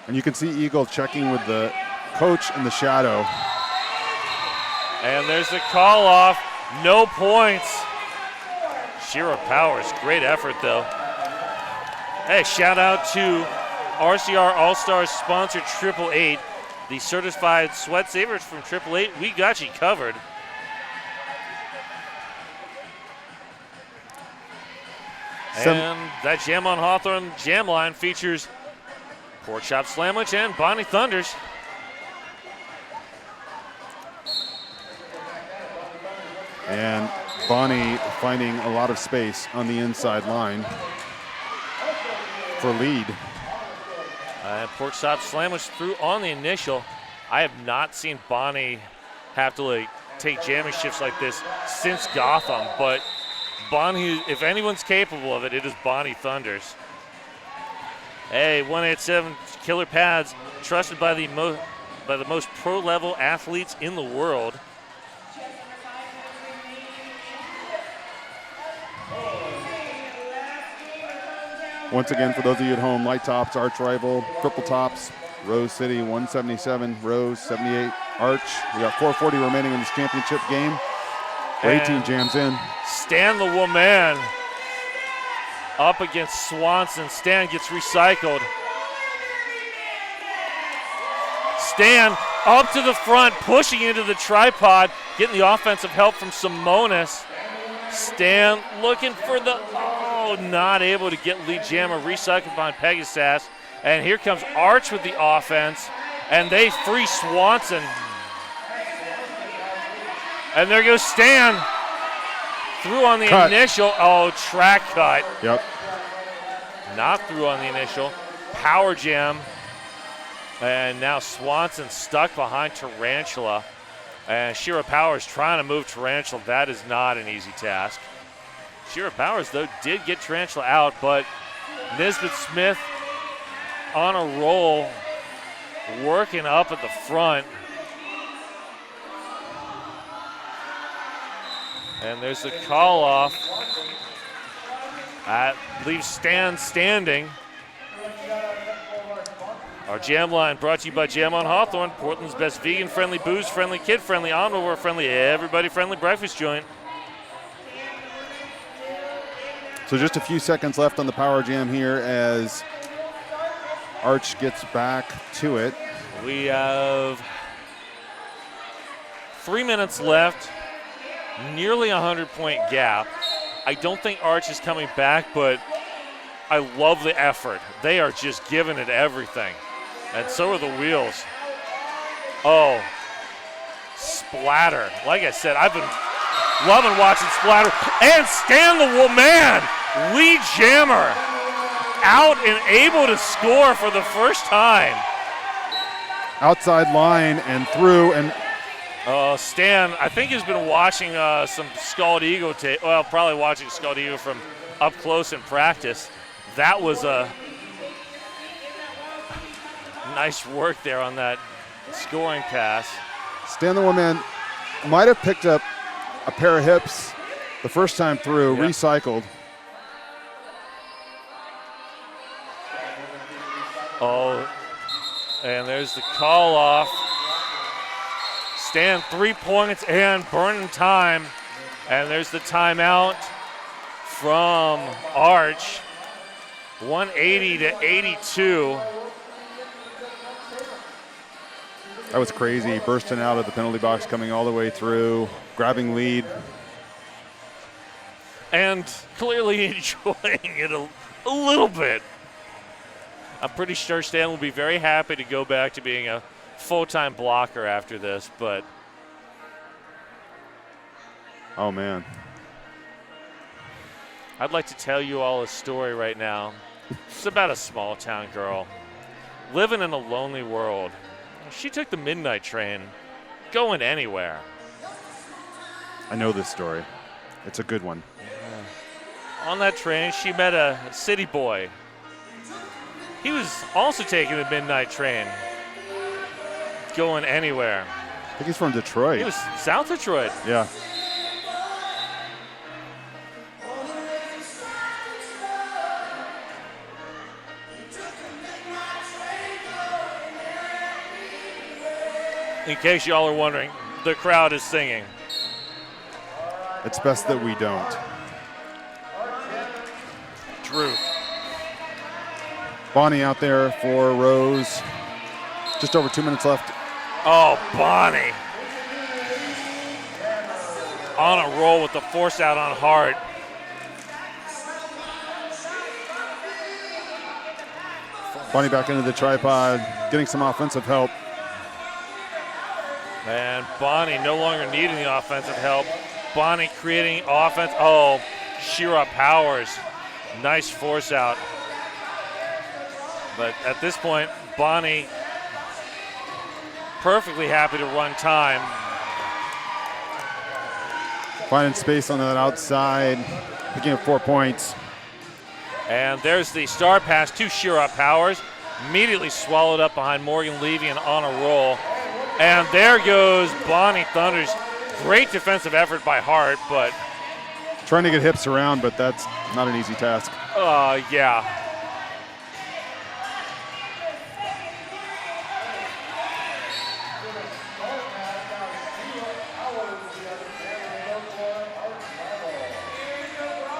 S7: And you can see Eagle checking with the coach in the shadow.
S6: And there's the call off. No points. Shira Powers, great effort though. Hey, shout out to RCR All-Stars sponsor 888, the certified sweat savers from 888. We got you covered. And that Jam on Hawthorne jam line features Pork Chop Sandwich and Bonnie Thunders.
S7: And Bonnie finding a lot of space on the inside line for lead.
S6: Pork Chop Sandwich through on the initial. I have not seen Bonnie have to take jamming shifts like this since Gotham, but Bonnie, if anyone's capable of it, it is Bonnie Thunders. Hey, 187 killer pads, trusted by the most pro-level athletes in the world.
S7: Once again, for those of you at home, light tops, arch rival, triple tops, Rose City 177, Rose 78, arch. We got 4:40 remaining in this championship game. 18 jams in.
S6: Stan the Woman up against Swanson. Stan gets recycled. Stan up to the front, pushing into the tripod, getting the offensive help from Simonis. Stan looking for the, not able to get lead jammer, recycled behind Pegasus. And here comes Arch with the offense, and they free Swanson. And there goes Stan. Through on the initial. Oh, track cut.
S7: Yep.
S6: Not through on the initial. Power jam. And now Swanson stuck behind Tarantula. And Shira Powers trying to move Tarantula. That is not an easy task. Shira Powers, though, did get Tarantula out, but Nisbet Smith on a roll, working up at the front. And there's the call off. That leaves Stan standing. Our jam line brought to you by Jam on Hawthorne, Portland's best vegan-friendly, booze-friendly, kid-friendly, omnivore-friendly, everybody-friendly breakfast joint.
S7: So just a few seconds left on the power jam here as Arch gets back to it.
S6: We have 3 minutes left, nearly 100-point gap. I don't think Arch is coming back, but I love the effort. They are just giving it everything. And so are the wheels. Oh, splatter. Like I said, I've been loving watching splatter. And Stan the Woman, lead jammer, out and able to score for the first time.
S7: Outside line and through, and
S6: Stan, I think, has been watching some Scald Eagle tape. Well, probably watching Scald Eagle from up close in practice. That was a nice work there on that scoring pass.
S7: Stan the Woman might have picked up a pair of hips the first time through, recycled.
S6: Oh, and there's the call off. Stan 3 points and burning time. And there's the timeout from Arch. 180 to 82.
S7: That was crazy, bursting out of the penalty box, coming all the way through, grabbing lead.
S6: And clearly enjoying it a little bit. I'm pretty sure Stan will be very happy to go back to being a full-time blocker after this, but.
S7: Oh, man.
S6: I'd like to tell you all a story right now. It's about a small-town girl living in a lonely world. She took the midnight train, going anywhere.
S7: I know this story. It's a good one.
S6: On that train, she met a city boy. He was also taking the midnight train, going anywhere.
S7: I think he's from Detroit.
S6: He was South Detroit.
S7: Yeah.
S6: In case y'all are wondering, the crowd is singing.
S7: It's best that we don't.
S6: Truth.
S7: Bonnie out there for Rose. Just over 2 minutes left.
S6: Oh, Bonnie. On a roll with the force out on Hart.
S7: Bonnie back into the tripod, getting some offensive help.
S6: And Bonnie no longer needing the offensive help. Bonnie creating offense. Oh, Shira Powers. Nice force out. But at this point, Bonnie perfectly happy to run time.
S7: Finding space on that outside, picking up 4 points.
S6: And there's the star pass to Shira Powers. Immediately swallowed up behind Morgan Levy and on a roll. And there goes Bonnie Thunders. Great defensive effort by Hart, but
S7: Trying to get hips around, but that's not an easy task.
S6: yeah.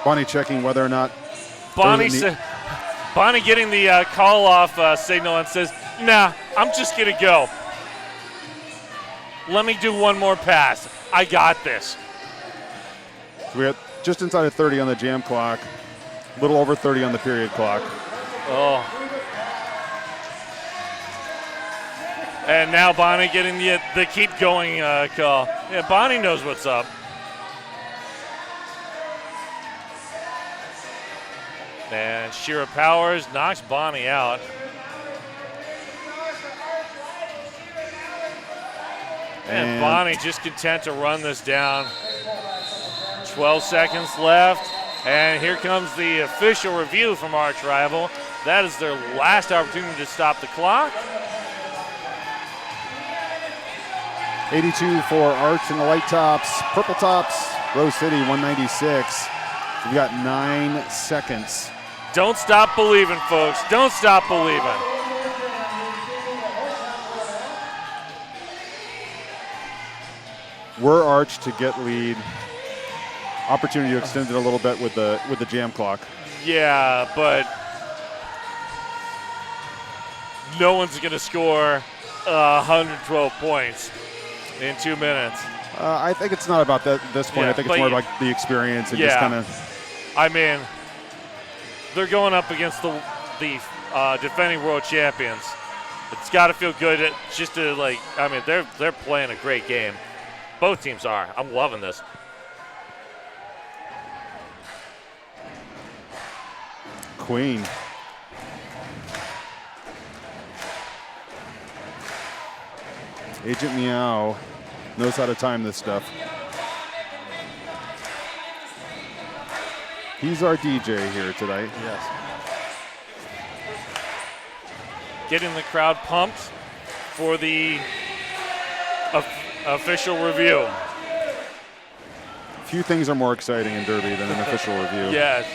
S7: Bonnie checking whether or not.
S6: Bonnie getting the call-off signal and says, nah, I'm just going to go. Let me do one more pass. I got this.
S7: So we got just inside of 30 on the jam clock, a little over 30 on the period clock.
S6: Oh. And now Bonnie getting the keep going call. Yeah, Bonnie knows what's up. And Shira Powers knocks Bonnie out. And Bonnie just content to run this down. 12 seconds left. And here comes the official review from Arch Rival. That is their last opportunity to stop the clock.
S7: 82 for Arch in the white tops, purple tops, Rose City 196. We've got 9 seconds.
S6: Don't stop believing, folks. Don't stop believing.
S7: We're Arch to get lead. Opportunity to extend it a little bit with the jam clock.
S6: Yeah, but no one's going to score 112 points in 2 minutes.
S7: I think it's not about that this point.
S6: Yeah,
S7: I think it's more about the experience and just kind of.
S6: I mean, they're going up against the defending world champions. It's got to feel good just to they're playing a great game. Both teams are. I'm loving this.
S7: Queen. Agent Meow knows how to time this stuff. He's our DJ here tonight.
S6: Yes. Getting the crowd pumped for the official review.
S7: Few things are more exciting in Derby than an official review.
S6: Yes.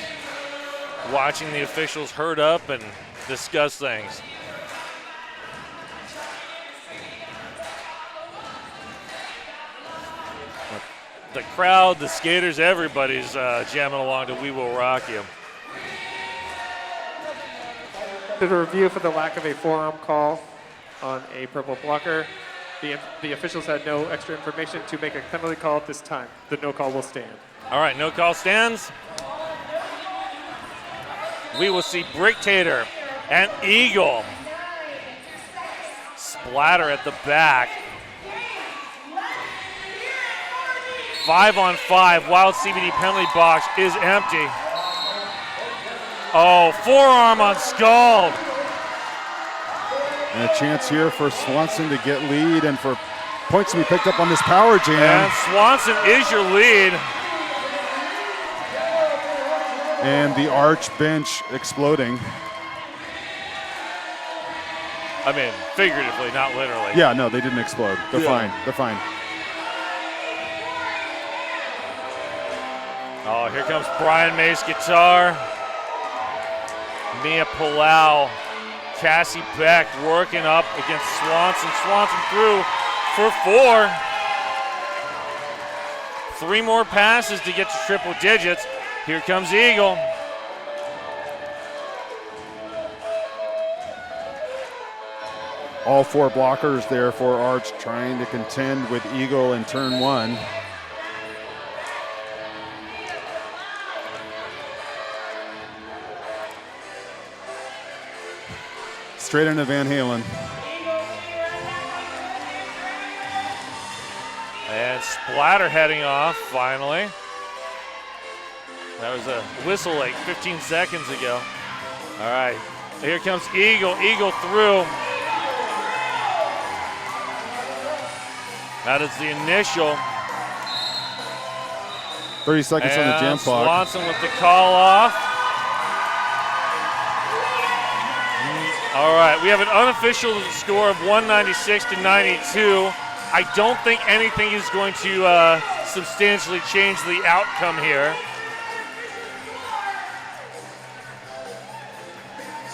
S6: Watching the officials herd up and discuss things. The crowd, the skaters, everybody's jamming along to We Will Rock You.
S8: The review for the lack of a forearm call on a purple blocker. The officials had no extra information to make a penalty call at this time. The no call will stand.
S6: All right, no call stands. We will see Brick Tater and Eagle splatter at the back. 5-on-5, Wild CBD penalty box is empty. Oh, forearm on Scald.
S7: And a chance here for Swanson to get lead and for points to be picked up on this power jam.
S6: And Swanson is your lead.
S7: And the arch bench exploding.
S6: I mean, figuratively, not literally.
S7: Yeah, no, they didn't explode. They're
S6: Yeah.
S7: fine. They're fine.
S6: Oh, here comes Brian May's guitar. Mia Palau. Cassie Beck working up against Swanson. Swanson through for 4. 3 more passes to get to triple digits. Here comes Eagle.
S7: All 4 blockers there for Arch trying to contend with Eagle in turn 1. Straight into Van Halen.
S6: And Splatter heading off finally. That was a whistle like 15 seconds ago. All right, here comes Eagle. Eagle through. That is the initial.
S7: 30 seconds on the jam clock.
S6: Swanson with the call off. All right, we have an unofficial score of 196 to 92. I don't think anything is going to substantially change the outcome here.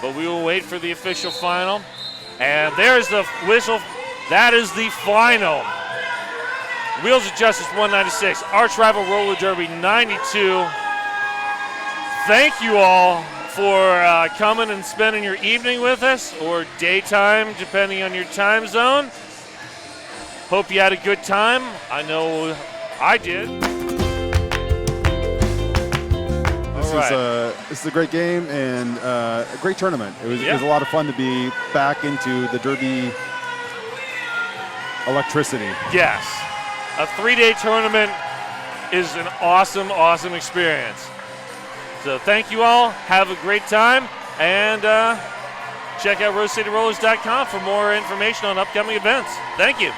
S6: But we will wait for the official final. And there's the whistle. That is the final. Wheels of Justice 196, Arch Rival Roller Derby 92. Thank you all for coming and spending your evening with us, or daytime, depending on your time zone. Hope you had a good time. I know I did.
S7: This is a great game and a great tournament. It was a lot of fun to be back into the Derby electricity.
S6: Yes. A 3-day tournament is an awesome, awesome experience. So thank you all. Have a great time. And check out RoseCityRollers.com for more information on upcoming events. Thank you.